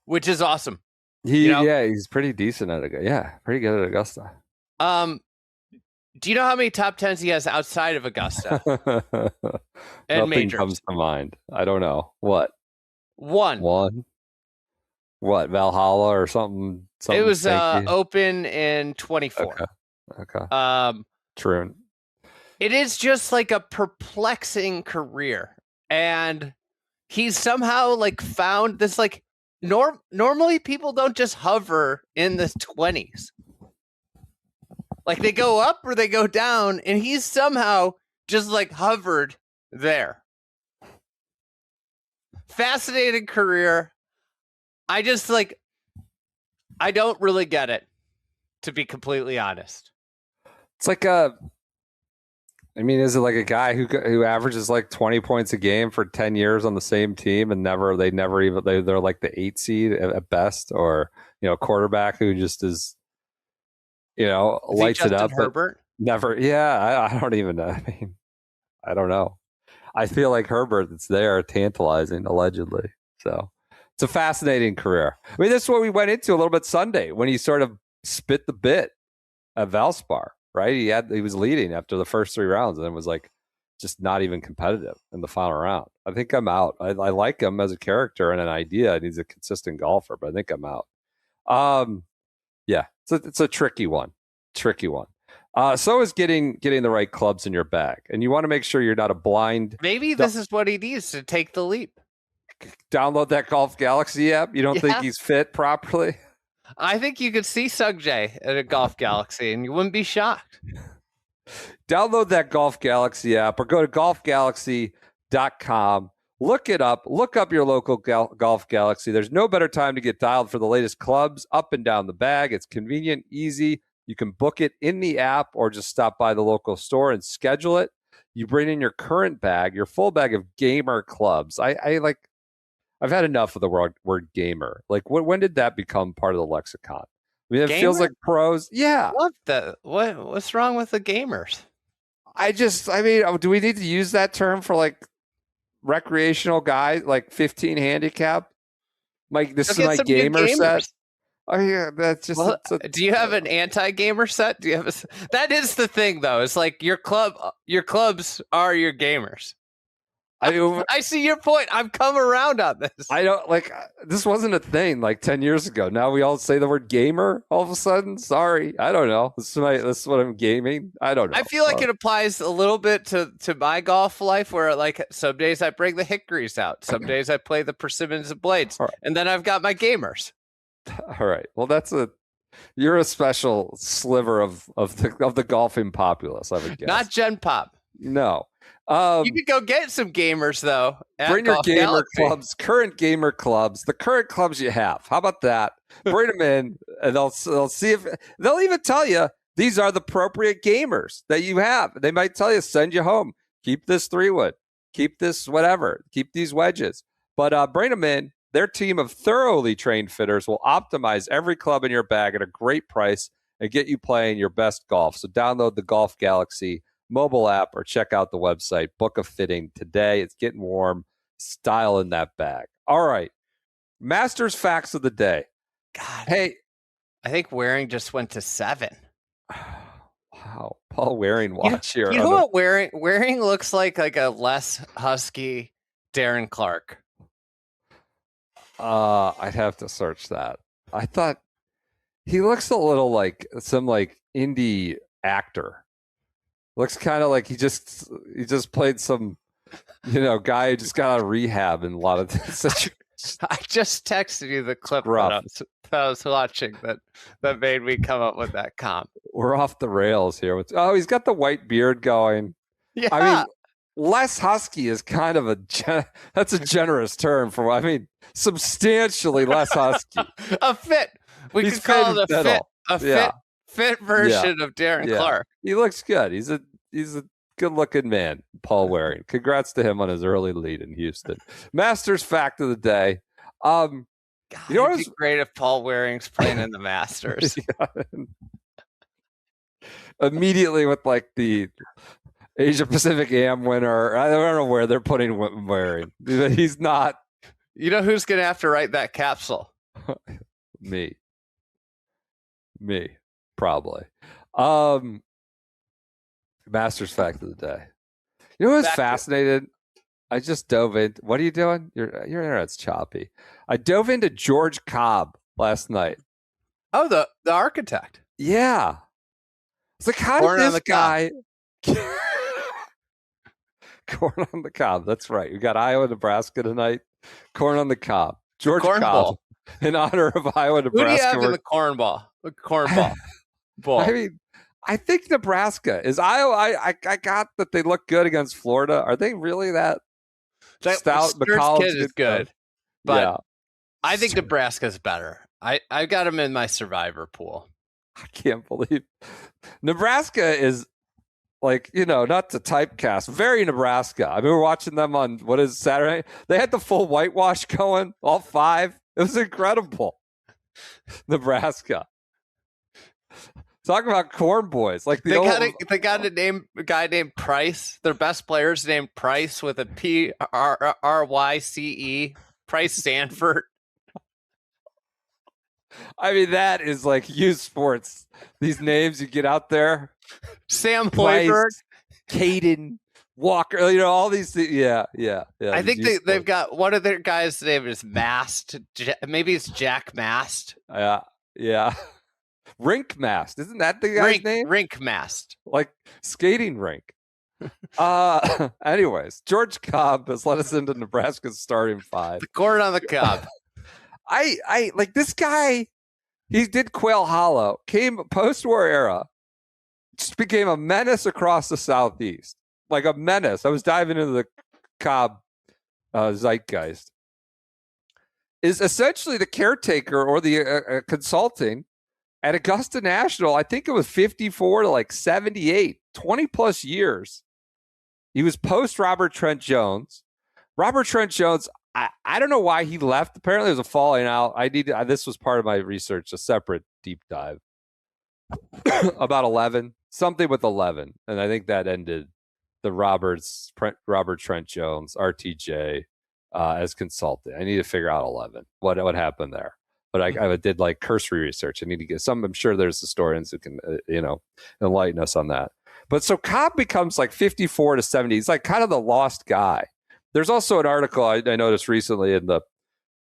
which is awesome. He's pretty decent at Augusta. Yeah, pretty good at Augusta. Do you know how many top 10s he has outside of Augusta? And Nothing majors comes to mind. I don't know. What? One. What? Valhalla or something? It was Open in 24. Okay. True. It is just like a perplexing career, and he's somehow found this normally people don't just hover in the 20s. They go up or they go down, and he's somehow just hovered there. Fascinating career. I just I don't really get it, to be completely honest. It's is it like a guy who averages 20 points a game for 10 years on the same team and they're like the 8 seed at best, or a quarterback who just is lights it up, Herbert? Never. Yeah, I don't even know. I don't know. I feel like Herbert that's there tantalizing, allegedly. So it's a fascinating career. This is what we went into a little bit Sunday when he sort of spit the bit at Valspar. Right, he was leading after the first 3 rounds, and then was just not even competitive in the final round. I think I'm out. I like him as a character and an idea, and he's a consistent golfer, but I think I'm out. Yeah, it's a tricky one. So is getting the right clubs in your bag, and you want to make sure you're not a blind. Maybe this is what he needs to take the leap. Download that Golf Galaxy app. You don't think he's fit properly? I think you could see Sungjae at a Golf Galaxy and you wouldn't be shocked. Download that Golf Galaxy app or go to golfgalaxy.com. Look it up. Look up your local Golf Galaxy. There's no better time to get dialed for the latest clubs up and down the bag. It's convenient, easy. You can book it in the app or just stop by the local store and schedule it. You bring in your current bag, your full bag of gamer clubs. I've had enough of the word gamer. Like, when did that become part of the lexicon? I mean, it feels like pros. Yeah. What's wrong with the gamers? Do we need to use that term for like recreational guy, like 15 handicap? Like, this is my gamer set. Oh yeah, that's just. Well, do you have an anti-gamer set? Do you have that is the thing though. It's like your clubs are your gamers. I see your point. I've come around on this. I don't like this wasn't a thing like 10 years ago. Now we all say the word gamer all of a sudden. Sorry. I don't know. This is what I'm gaming. I don't know. I feel like it applies a little bit to my golf life where like some days I bring the hickories out. Some days I play the persimmons and blades. Right. And then I've got my gamers. All right. Well, you're a special sliver of the golfing populace, I would guess. Not Gen Pop. No. You could go get some gamers though. Bring your gamer clubs, current gamer clubs, the current clubs you have. How about that? Bring them in, and they'll see if they'll even tell you these are the appropriate gamers that you have. They might tell you, send you home. Keep this 3-wood. Keep this whatever. Keep these wedges. But bring them in. Their team of thoroughly trained fitters will optimize every club in your bag at a great price and get you playing your best golf. So download the Golf Galaxy mobile app or check out the website. Book a fitting today. It's getting warm. Style in that bag. All right. Masters facts of the day. God. Hey. I think Waring just went to 7. Wow. Paul Waring watch here. You know what Waring looks like a less husky Darren Clark. I'd have to search that. I thought he looks a little like some like indie actor. Looks kind of like he just played some, guy who just got out of rehab in a lot of situations. I just texted you the clip that I was watching that made me come up with that comp. We're off the rails here. He's got the white beard going. Yeah. I mean, less husky is kind of that's a generous term substantially less husky. A fit. We could call it a fit version of Darren Clark. He looks good. He's a good-looking man, Paul Waring. Congrats to him on his early lead in Houston. Masters fact of the day. God, it'd be great if Paul Waring's playing in the Masters. Immediately with like the Asia Pacific Am winner. I don't know where they're putting Waring. He's not. You know who's going to have to write that capsule? Me, probably. Masters fact of the day. You know what's fascinated? I just dove in. What are you doing? Your internet's choppy. I dove into George Cobb last night. Oh, the architect. Yeah. It's like, how did this guy... Corn on the cob. That's right. We got Iowa, Nebraska tonight. Corn on the cob. George Cobb. In honor of Iowa, Nebraska. Who do you have in the corn ball? The corn ball. I mean, I think Nebraska is Iowa. I got that they look good against Florida. Are they really that stout? The kid is good, but I think Nebraska's better. I got him in my survivor pool. I can't believe Nebraska is like, not to typecast, very Nebraska. I mean, we're watching them on Saturday. They had the full whitewash going, all 5. It was incredible. Nebraska. Talk about corn boys. Like they got a guy named Price. Their best player's named Price with a Pryce. Price Sanford. I mean, that is like youth sports. These names you get out there. Sam Hoiberg, Caden Walker, all these things. Yeah. I think they've got one of their guys' name is Mast. Maybe it's Jack Mast. Yeah. Rink Mast. Isn't that the guy's name? Rink Mast. Like skating rink. Anyways, George Cobb has let us into Nebraska's starting 5. The corn on the cob. I like this guy. He did Quail Hollow, came post-war era, just became a menace across the Southeast. Like a menace. I was diving into the Cobb zeitgeist. Is essentially the caretaker or the consulting at Augusta National. I think it was 54 to like 78, 20 plus years. He was post Robert Trent Jones. Robert Trent Jones, I don't know why he left. Apparently, there was a falling out. This was part of my research, a separate deep dive about 11, something with 11, and I think that ended the Robert Trent Jones RTJ as consultant. I need to figure out 11. What happened there? But I did like cursory research. I need to get some. I'm sure there's historians who can enlighten us on that. But so Cobb becomes like 54 to 70. He's like kind of the lost guy. There's also an article I noticed recently in the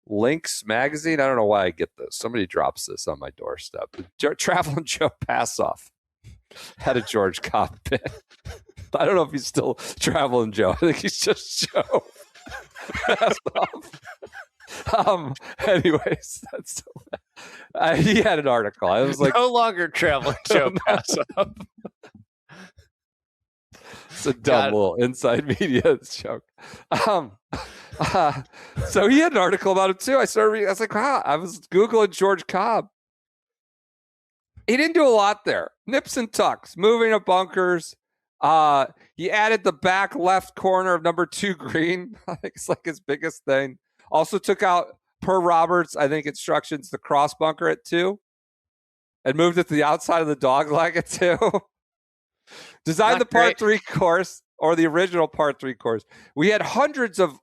Lynx magazine. I don't know why I get this. Somebody drops this on my doorstep. Traveling Joe Passoff had a George Cobb bit. I don't know if he's still Traveling Joe. I think he's just Joe Passoff. Anyways, that's he had an article. I was like, no longer Traveling Joe Passoff. It's a dumb little inside media joke. So he had an article about him too. I started reading. I was like, wow. I was Googling George Cobb. He didn't do a lot there. Nips and tucks, moving up bunkers. He added the back left corner of number 2 green. I think it's like his biggest thing. Also took out, per Roberts, I think, instructions to cross bunker at 2 and moved it to the outside of the dog leg at 2. Designed the part 3 course, or the original part 3 course. We had hundreds of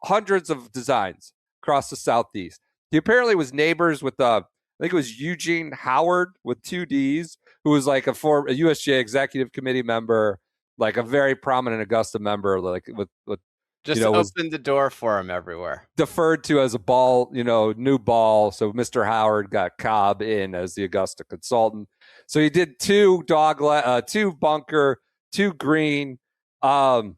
designs across the Southeast. He apparently was neighbors with I think it was Eugene Howard with 2 Ds, who was like a USGA executive committee member, like a very prominent Augusta member, like with just opened the door for him everywhere. Deferred to as a ball, new ball. So Mr. Howard got Cobb in as the Augusta consultant. So he did 2 bunker, 2 green. That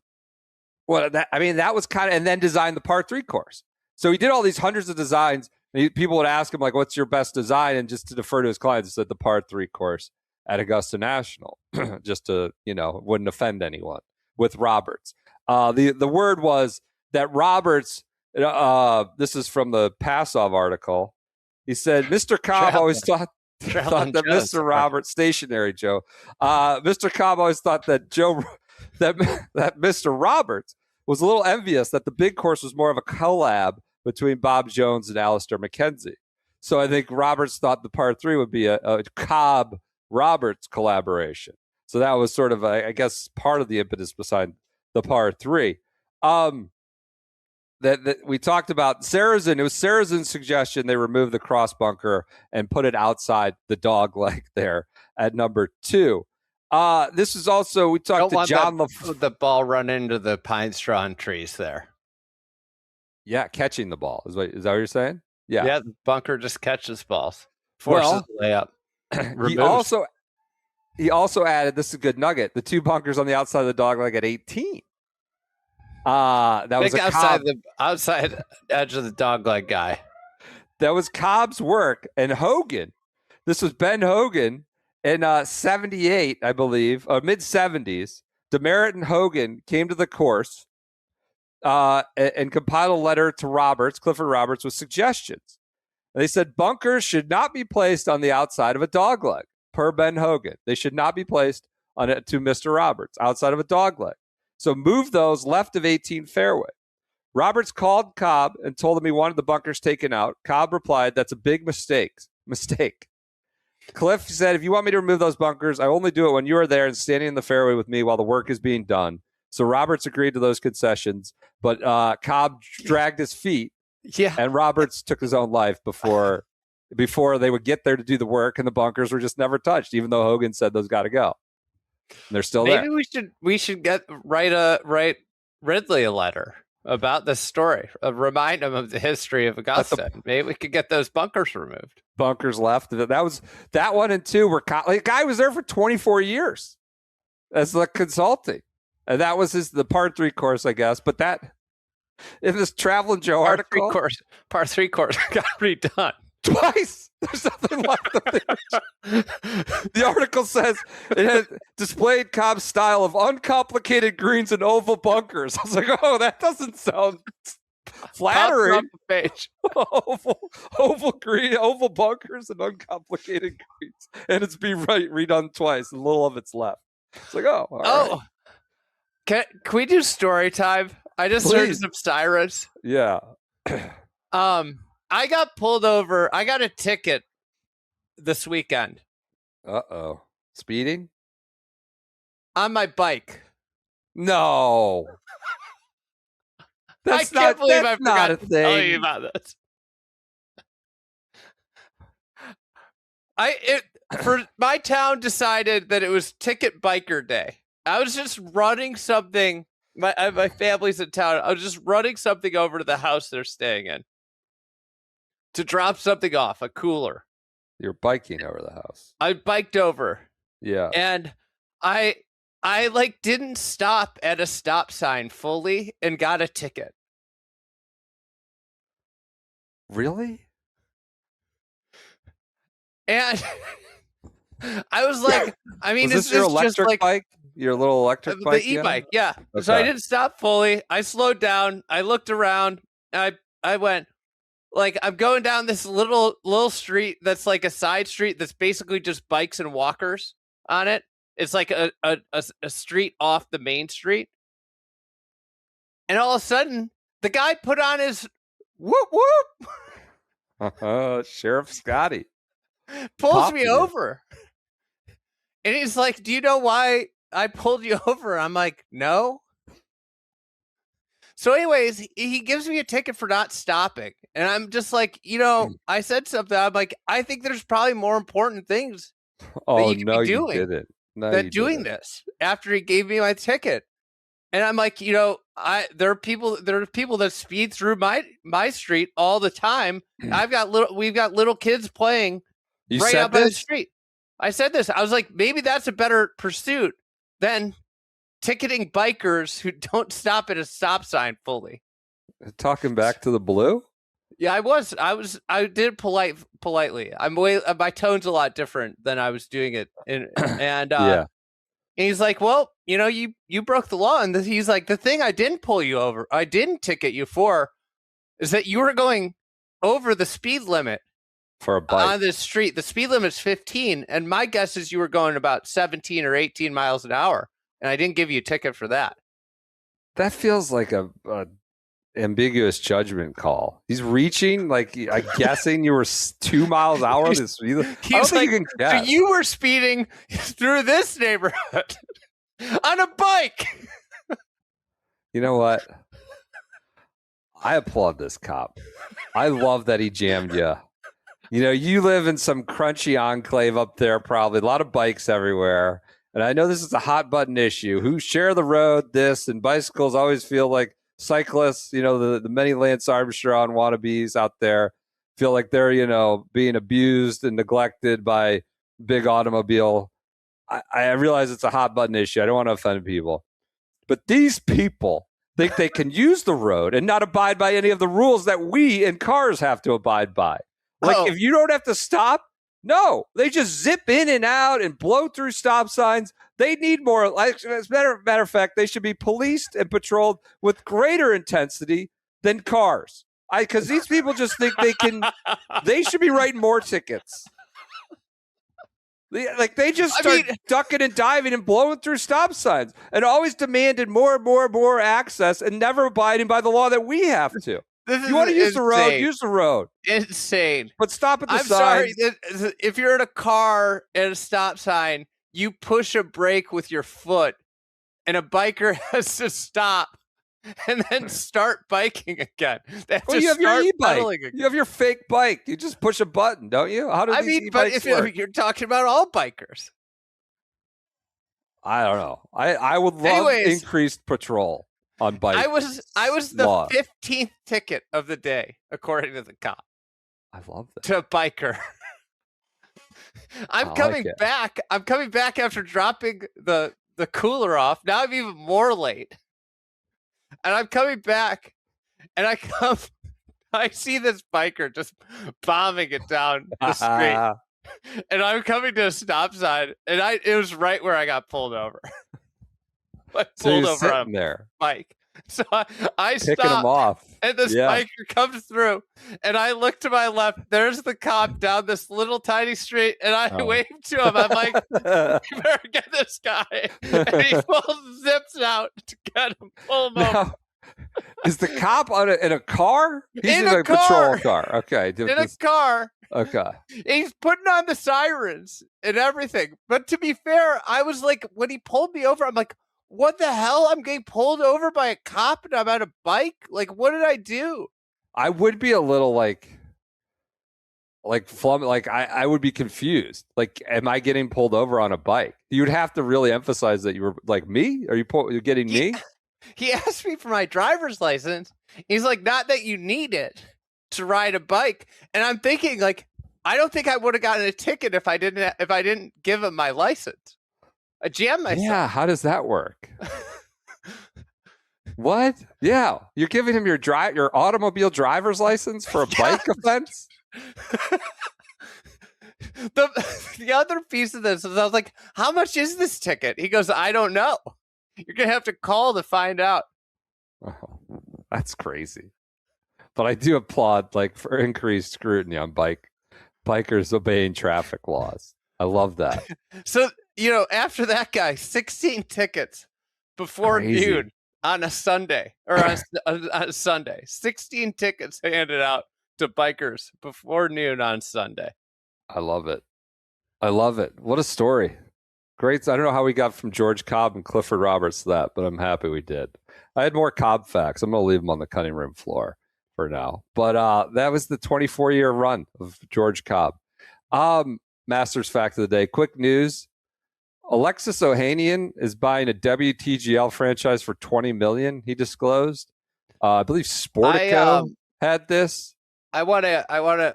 was kind of, and then designed the par 3 course. So he did all these hundreds of designs. People would ask him, like, what's your best design? And just to defer to his clients, he said the par 3 course at Augusta National, just to, wouldn't offend anyone with Roberts. The word was that Roberts, this is from the Passoff article. He said, Mr. Cobb always thought that Mr. Roberts, stationary Joe, Mr. Cobb always thought that that Mr. Roberts was a little envious that the big course was more of a collab between Bob Jones and Alistair McKenzie. So I think Roberts thought the par 3 would be a Cobb-Roberts collaboration. So that was sort of, I guess, part of the impetus behind the par 3. That we talked about Sarazen. It was Sarazen's suggestion they remove the cross bunker and put it outside the dog leg there at number 2. This is also, we talked to John the ball run into the pine straw and trees there. Yeah, catching the ball. Is that what you're saying? Yeah. Yeah, the bunker just catches balls. Forces the layup. He also added, this is a good nugget, the 2 bunkers on the outside of the dog leg at 18. That was outside edge of the dog leg guy. That was Cobb's work. And Hogan, this was Ben Hogan in 78, I believe, or mid-70s. Demerit and Hogan came to the course and compiled a letter to Clifford Roberts, with suggestions. And they said bunkers should not be placed on the outside of a dog leg, per Ben Hogan. They should not be placed to Mr. Roberts, outside of a dog leg. So move those left of 18 fairway. Roberts called Cobb and told him he wanted the bunkers taken out. Cobb replied, that's a big mistake. Cliff said, if you want me to remove those bunkers, I only do it when you are there and standing in the fairway with me while the work is being done. So Roberts agreed to those concessions, but Cobb dragged his feet, and Roberts took his own life before they would get there to do the work, and the bunkers were just never touched, even though Hogan said those got to go. And they're still there. Maybe we should write Ridley a letter about this story. Remind him of the history of Augusta. Maybe we could get those bunkers removed. Bunkers left. That 1 and 2 were. The guy was there for 24 years as the consulting, and that was the par 3 course, I guess. But that in this Traveling Joe article, par 3 course got redone twice. There's nothing left of it. The article says it had displayed Cobb's style of uncomplicated greens and oval bunkers. I was like, oh, that doesn't sound flattering. Page. Oval green, oval bunkers and uncomplicated greens. And it's redone twice, and little of it's left. It's like, right. Can we do story time? I just heard some sirens. Yeah. I got pulled over. I got a ticket this weekend. Uh-oh. Speeding? On my bike. No. I can't believe I forgot to tell you about this. My town decided that it was Ticket Biker Day. I was just running something. My family's in town. I was just running something over to the house they're staying in to drop something off, a cooler. You're biking over the house. I biked over. Yeah. And I like didn't stop at a stop sign fully and got a ticket. Really? And I was like, I mean, was this your electric bike? Your little electric bike? The e-bike, yeah. Okay. So I didn't stop fully. I slowed down. I looked around. I went, like, I'm going down this little street that's like a side street that's basically just bikes and walkers on it. It's like a street off the main street. And all of a sudden, the guy put on his whoop whoop. Sheriff Scotty pulls me over. And he's like, do you know why I pulled you over? I'm like, no. So anyways, he gives me a ticket for not stopping. And I'm just like, I said something. I'm like, I think there's probably more important things that you could be doing than doing this after he gave me my ticket. And I'm like, there are people that speed through my street all the time. We've got little kids playing right out by the street. I said this. I was like, maybe that's a better pursuit than ticketing bikers who don't stop at a stop sign fully. Talking back to the blue? Yeah, I did it politely. My tone's a lot different than I was doing it. And yeah. And he's like, well, you broke the law. And he's like, the thing I didn't ticket you for is that you were going over the speed limit for a bike on this street. The speed limit is 15. And my guess is you were going about 17 or 18 miles an hour. And I didn't give you a ticket for that. That feels like a ambiguous judgment call. He's reaching, like, I'm guessing you were 2 miles an hour. He's like, so you were speeding through this neighborhood on a bike. You know what? I applaud this cop. I love that he jammed you. You live in some crunchy enclave up there, probably a lot of bikes everywhere. And I know this is a hot button issue. Who share the road, and bicycles always feel like cyclists, the many Lance Armstrong wannabes out there feel like they're, being abused and neglected by big automobile. I realize it's a hot button issue. I don't want to offend people. But these people think they can use the road and not abide by any of the rules that we in cars have to abide by. Like, if you don't have to stop, no, they just zip in and out and blow through stop signs. They need more. As a matter of fact, they should be policed and patrolled with greater intensity than cars. Because these people just think they can. They should be writing more tickets. They just start ducking and diving and blowing through stop signs and always demanded more and more and more access and never abiding by the law that we have to. You want to use the road? Use the road. Insane. But stop at the sign. I'm sorry. If you're in a car at a stop sign, you push a brake with your foot, and a biker has to stop and then start biking again. You have your e-bike. You have your fake bike. You just push a button, don't you? How do these e-bikes work? You're talking about all bikers. I don't know. I would love increased patrol on bikes. I was the 15th ticket of the day, according to the cop. I love that. To a biker. I'm coming back after dropping the cooler off. Now I'm even more late. And I'm coming back and I see this biker just bombing it down the street. And I'm coming to a stop sign, and it was right where I got pulled over. I pulled over on there. bike. So I Picking them stopped, off. and this biker comes through, and I look to my left. There's the cop down this little tiny street, and I wave to him. I'm like, "You better get this guy!" And he zips out to get him, pull him over. Is the cop in a car? He's in a patrol car. Okay, in a car. Okay. He's putting on the sirens and everything. But to be fair, I was like, when he pulled me over, I'm like, what the hell? I'm getting pulled over by a cop and I'm on a bike? Like, what did I do? I would be a little I would be confused. Like, am I getting pulled over on a bike? You'd have to really emphasize that you were like, me? Are you're getting me? He asked me for my driver's license. He's like, not that you need it to ride a bike. And I'm thinking, like, I don't think I would have gotten a ticket if I didn't give him my license. I jammed myself. Yeah, how does that work? What? Yeah, you're giving him your automobile driver's license for a bike offense? The other piece of this is I was like, how much is this ticket? He goes, I don't know. You're going to have to call to find out. Oh, that's crazy. But I do applaud for increased scrutiny on bikers obeying traffic laws. I love that. So, after that guy, 16 tickets before noon on a Sunday, or on a Sunday. 16 tickets handed out to bikers before noon on Sunday. I love it. What a story. Great. I don't know how we got from George Cobb and Clifford Roberts to that, but I'm happy we did. I had more Cobb facts. I'm going to leave them on the cutting room floor for now. But that was the 24-year run of George Cobb. Masters fact of the day. Quick news. Alexis Ohanian is buying a WTGL franchise for $20 million, he disclosed. I believe Sportico had this. I want a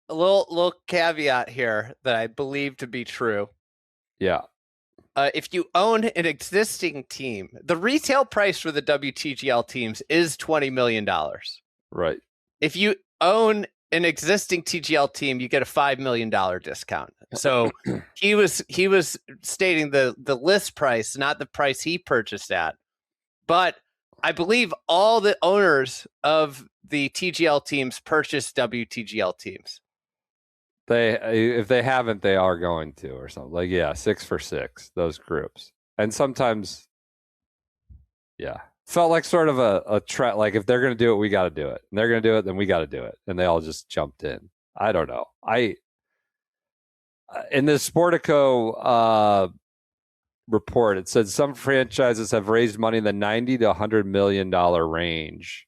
little caveat here that I believe to be true. Yeah. If you own an existing team, the retail price for the WTGL teams is $20 million. Right. If you own an existing TGL team, you get a $5 million discount. So he was stating the list price, not the price he purchased at. But I believe all the owners of the TGL teams purchased WTGL teams. If they haven't, they are going to, or something. 6 for 6, those groups. And sometimes, felt like sort of a trend. Like, if they're going to do it, we got to do it. And they're going to do it, then we got to do it. And they all just jumped in. I don't know. In the Sportico report, it said some franchises have raised money in the $90 to $100 million range.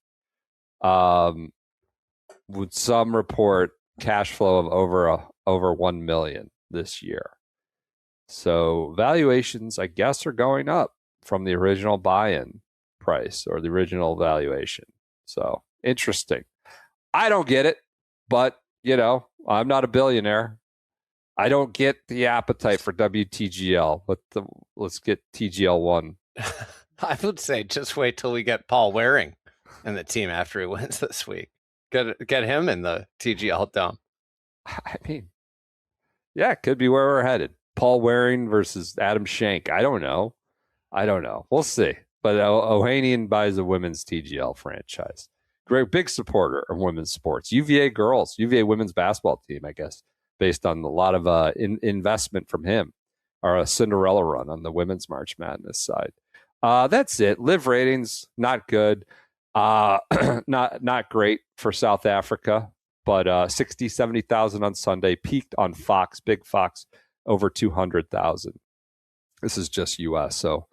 With some report cash flow of over 1 million this year. So valuations, I guess, are going up from the original buy-in price or the original valuation. So interesting. I don't get it, but I'm not a billionaire. I don't get the appetite for WTGL. Let's get TGL1. I would say just wait till we get Paul Waring in the team after he wins this week. Get him in the TGL Dome. I mean, it could be where we're headed. Paul Waring versus Adam Schenk. I don't know. We'll see. But Ohanian buys a women's TGL franchise. Great, big supporter of women's sports. UVA women's basketball team, I guess, based on a lot of investment from him, are a Cinderella run on the women's March Madness side. That's it. Live ratings, not good. Not great for South Africa, but 60, 70,000 on Sunday, peaked on Fox, big Fox, over 200,000. This is just U.S., so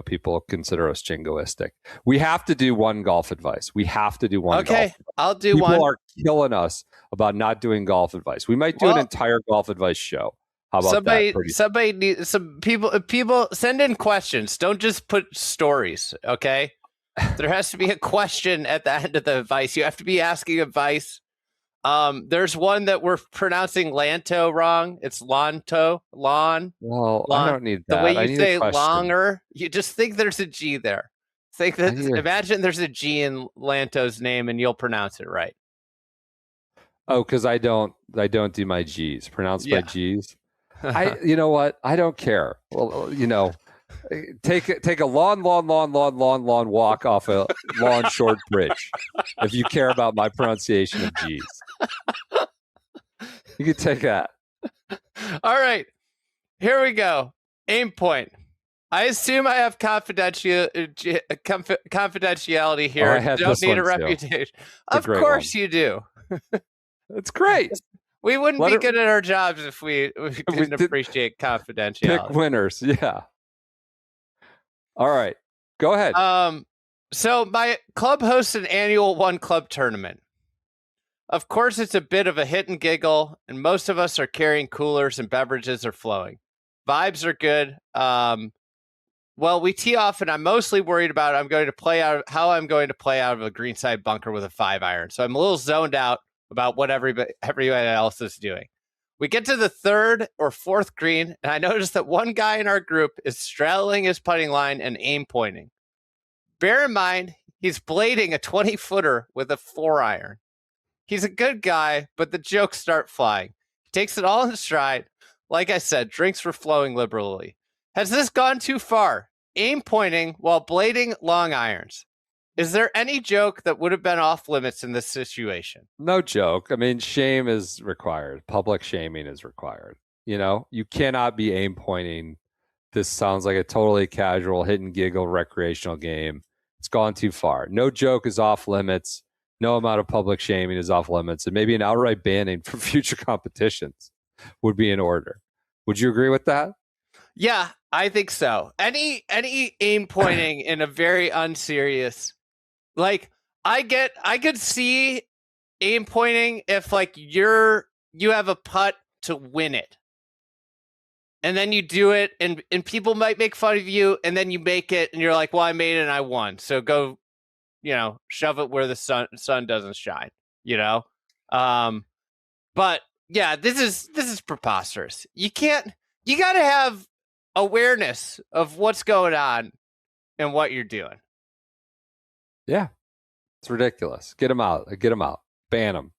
people consider us jingoistic. We have to do one golf advice. Okay, I'll do one. People are killing us about not doing golf advice. We might do an entire golf advice show. How about that? Some people send in questions. Don't just put stories, okay? There has to be a question at the end of the advice. You have to be asking advice. There's one that we're pronouncing Lanto wrong. It's Lanto. Lawn. Well, I don't need that. The way you say longer, you just think there's a G there. Imagine there's a G in Lanto's name and you'll pronounce it right. Oh, because I don't do my G's. Pronounced by G's. You know what? I don't care. Well, Take a long walk off a long short bridge. If you care about my pronunciation of G's, you can take that. All right, here we go. Aim point. I assume I have confidentiality here. I don't need a reputation. Of course you do. It's great. We wouldn't be good at our jobs if we didn't appreciate confidentiality. Pick winners. Yeah. All right. Go ahead. So my club hosts an annual one club tournament. Of course, it's a bit of a hit and giggle, and most of us are carrying coolers and beverages are flowing. Vibes are good. Well, we tee off, and I'm mostly worried about how I'm going to play out of a greenside bunker with a 5-iron. So I'm a little zoned out about what everybody else is doing. We get to the third or fourth green, and I notice that one guy in our group is straddling his putting line and aim pointing. Bear in mind, he's blading a 20-footer with a 4-iron. He's a good guy, but the jokes start flying. He takes it all in stride. Like I said, drinks were flowing liberally. Has this gone too far? Aim pointing while blading long irons. Is there any joke that would have been off limits in this situation? No joke. I mean, shame is required. Public shaming is required. You cannot be aim pointing. This sounds like a totally casual hit and giggle recreational game. It's gone too far. No joke is off limits. No amount of public shaming is off limits. And maybe an outright banning for future competitions would be in order. Would you agree with that? Yeah, I think so. Any aim pointing in a very unserious, like I could see aim pointing if like you have a putt to win it. And then you do it and people might make fun of you and then you make it and you're like, well, I made it and I won. So go, shove it where the sun doesn't shine, But yeah, this is preposterous. You got to have awareness of what's going on and what you're doing. Yeah, it's ridiculous. Get them out. Ban them.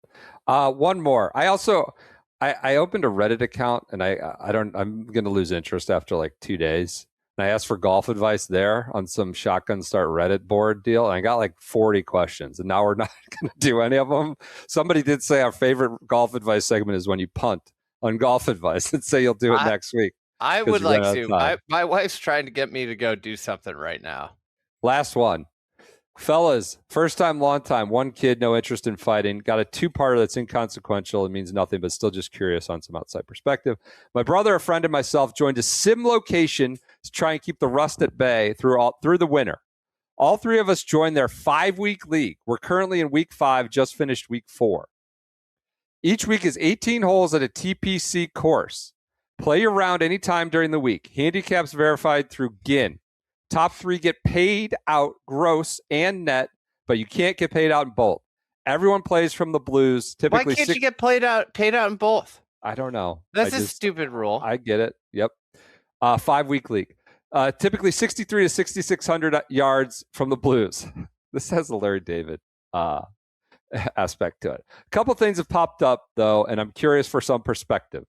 One more. I opened a Reddit account and I'm going to lose interest after like 2 days. And I asked for golf advice there on some Shotgun Start Reddit board deal. And I got like 40 questions and now we're not going to do any of them. Somebody did say our favorite golf advice segment is when you punt on golf advice and say you'll do it next week. I would like to. My wife's trying to get me to go do something right now. Last one. Fellas, first time, long time, one kid, no interest in fighting. Got a 2-parter that's inconsequential. It means nothing, but still just curious on some outside perspective. My brother, a friend, and myself joined a sim location to try and keep the rust at bay through the winter. All 3 of us joined their 5-week league. We're currently in week 5, just finished week 4. Each week is 18 holes at a TPC course. Play your round anytime during the week. Handicaps verified through GIN. Top 3 get paid out gross and net, but you can't get paid out in both. Everyone plays from the blues. Typically, why can't you get paid out in both? I don't know. That's a stupid rule. I get it. Yep. 5-week league. Typically 63 to 6,600 yards from the blues. This has a Larry David aspect to it. A couple things have popped up, though, and I'm curious for some perspective.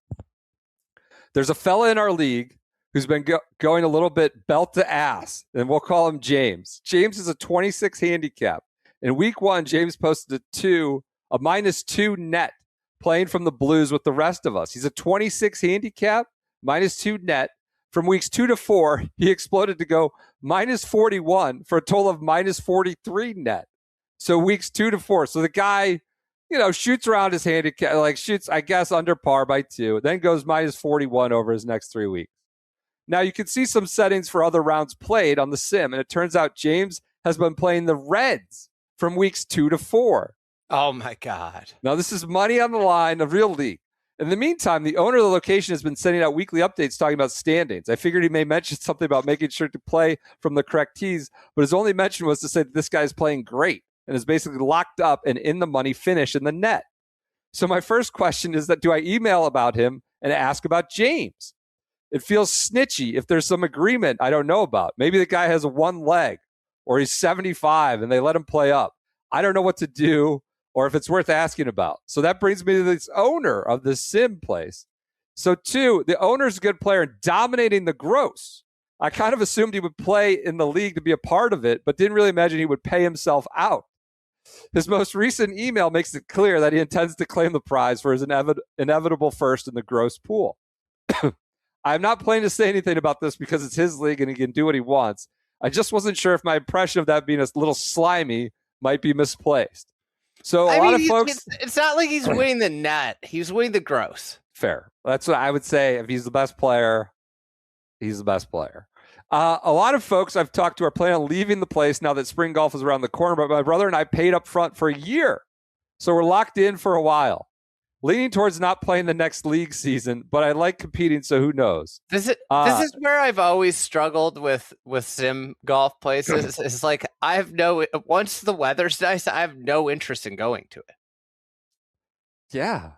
There's a fella in our league who's been going a little bit belt to ass, and we'll call him James. James is a 26 handicap. In week 1, James posted a -2 net, playing from the blues with the rest of us. He's a 26 handicap, -2 net. From weeks 2 to 4, he exploded to go -41 for a total of -43 net. So weeks 2 to 4. So the guy, shoots around his handicap, shoots, I guess, under par by 2, then goes -41 over his next 3 weeks. Now, you can see some settings for other rounds played on the sim, and it turns out James has been playing the Reds from weeks 2 to 4. Oh, my God. Now, this is money on the line, a real league. In the meantime, the owner of the location has been sending out weekly updates talking about standings. I figured he may mention something about making sure to play from the correct tees, but his only mention was to say that this guy is playing great and is basically locked up and in the money finish in the net. So my first question is that, do I email about him and ask about James? It feels snitchy if there's some agreement I don't know about. Maybe the guy has one leg or he's 75 and they let him play up. I don't know what to do or if it's worth asking about. So that brings me to this owner of the sim place. So 2, the owner's a good player and dominating the gross. I kind of assumed he would play in the league to be a part of it, but didn't really imagine he would pay himself out. His most recent email makes it clear that he intends to claim the prize for his inevitable first in the gross pool. I'm not planning to say anything about this because it's his league and he can do what he wants. I just wasn't sure if my impression of that being a little slimy might be misplaced. So a lot of folks... It's not like he's winning the net. He's winning the gross. Fair. That's what I would say. If he's the best player, he's the best player. A lot of folks I've talked to are planning on leaving the place now that spring golf is around the corner, but my brother and I paid up front for a year. So we're locked in for a while. Leaning towards not playing the next league season, but I like competing, so who knows? This is where I've always struggled with sim golf places. It's like once the weather's nice, I have no interest in going to it. Yeah.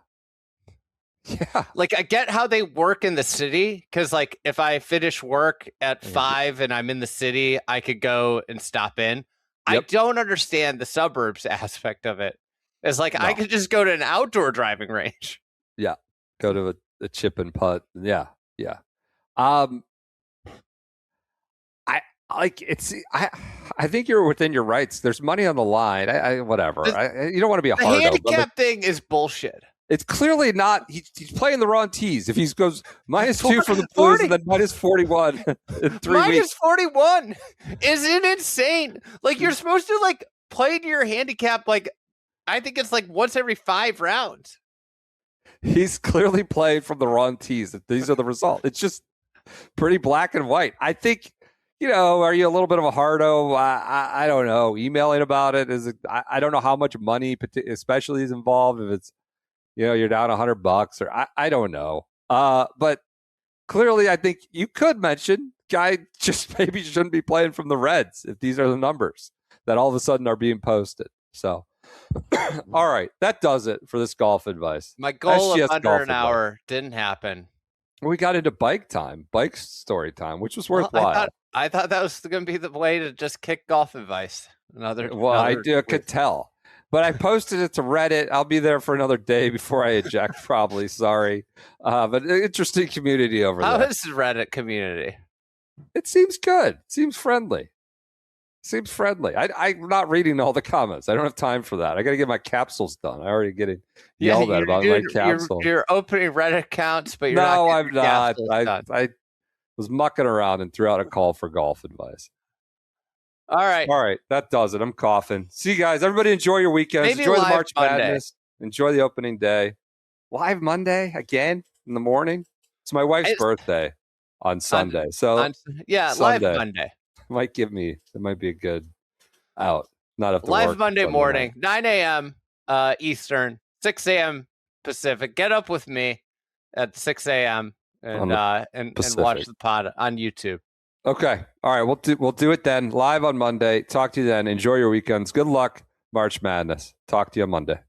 Like I get how they work in the city, because like if I finish work at 5 and I'm in the city, I could go and stop in. Yep. I don't understand the suburbs aspect of it. It's like I could just go to an outdoor driving range. Yeah, go to a chip and putt. Yeah. I think you're within your rights. There's money on the line. Whatever. You don't want to be a hardo. The handicap thing is bullshit. It's clearly not. He's playing the wrong tees. If he goes -2 from the Blues and then -41 in 3 weeks. -41 isn't insane. Like you're supposed to like play to your handicap. Like I think it's like once every 5 rounds. He's clearly playing from the wrong tees. These are the results. It's just pretty black and white. I think, are you a little bit of a hardo? I don't know. Emailing about it I don't know how much money especially is involved. If it's, you're down $100 or I don't know. But clearly I think you could mention guy just maybe shouldn't be playing from the Reds if these are the numbers that all of a sudden are being posted. So, all right, that does it for this golf advice. My goal of under an hour didn't happen. We got into bike story time, which was worthwhile. I thought that was going to be the way to just kick golf advice. I could tell, but I posted it to Reddit. I'll be there for another day before I eject, probably. Sorry, but interesting community over there. How is the Reddit community? It seems good. It seems friendly. I'm not reading all the comments. I don't have time for that. I got to get my capsules done. I already getting yelled at about my capsule. You're opening Reddit accounts, but you're not. No, I'm not. I was mucking around and threw out a call for golf advice. All right. That does it. I'm coughing. See you guys. Everybody enjoy your weekends. Maybe enjoy the March Monday. Madness. Enjoy the opening day. Live Monday again in the morning. It's my wife's birthday on Sunday. Sunday. Live Monday. It might be a good out. Not up to live work Monday morning, 9 a.m. Eastern, 6 a.m. Pacific. Get up with me at 6 a.m. and watch the pod on YouTube. Okay. All right. We'll do it then. Live on Monday. Talk to you then. Enjoy your weekends. Good luck, March Madness. Talk to you on Monday.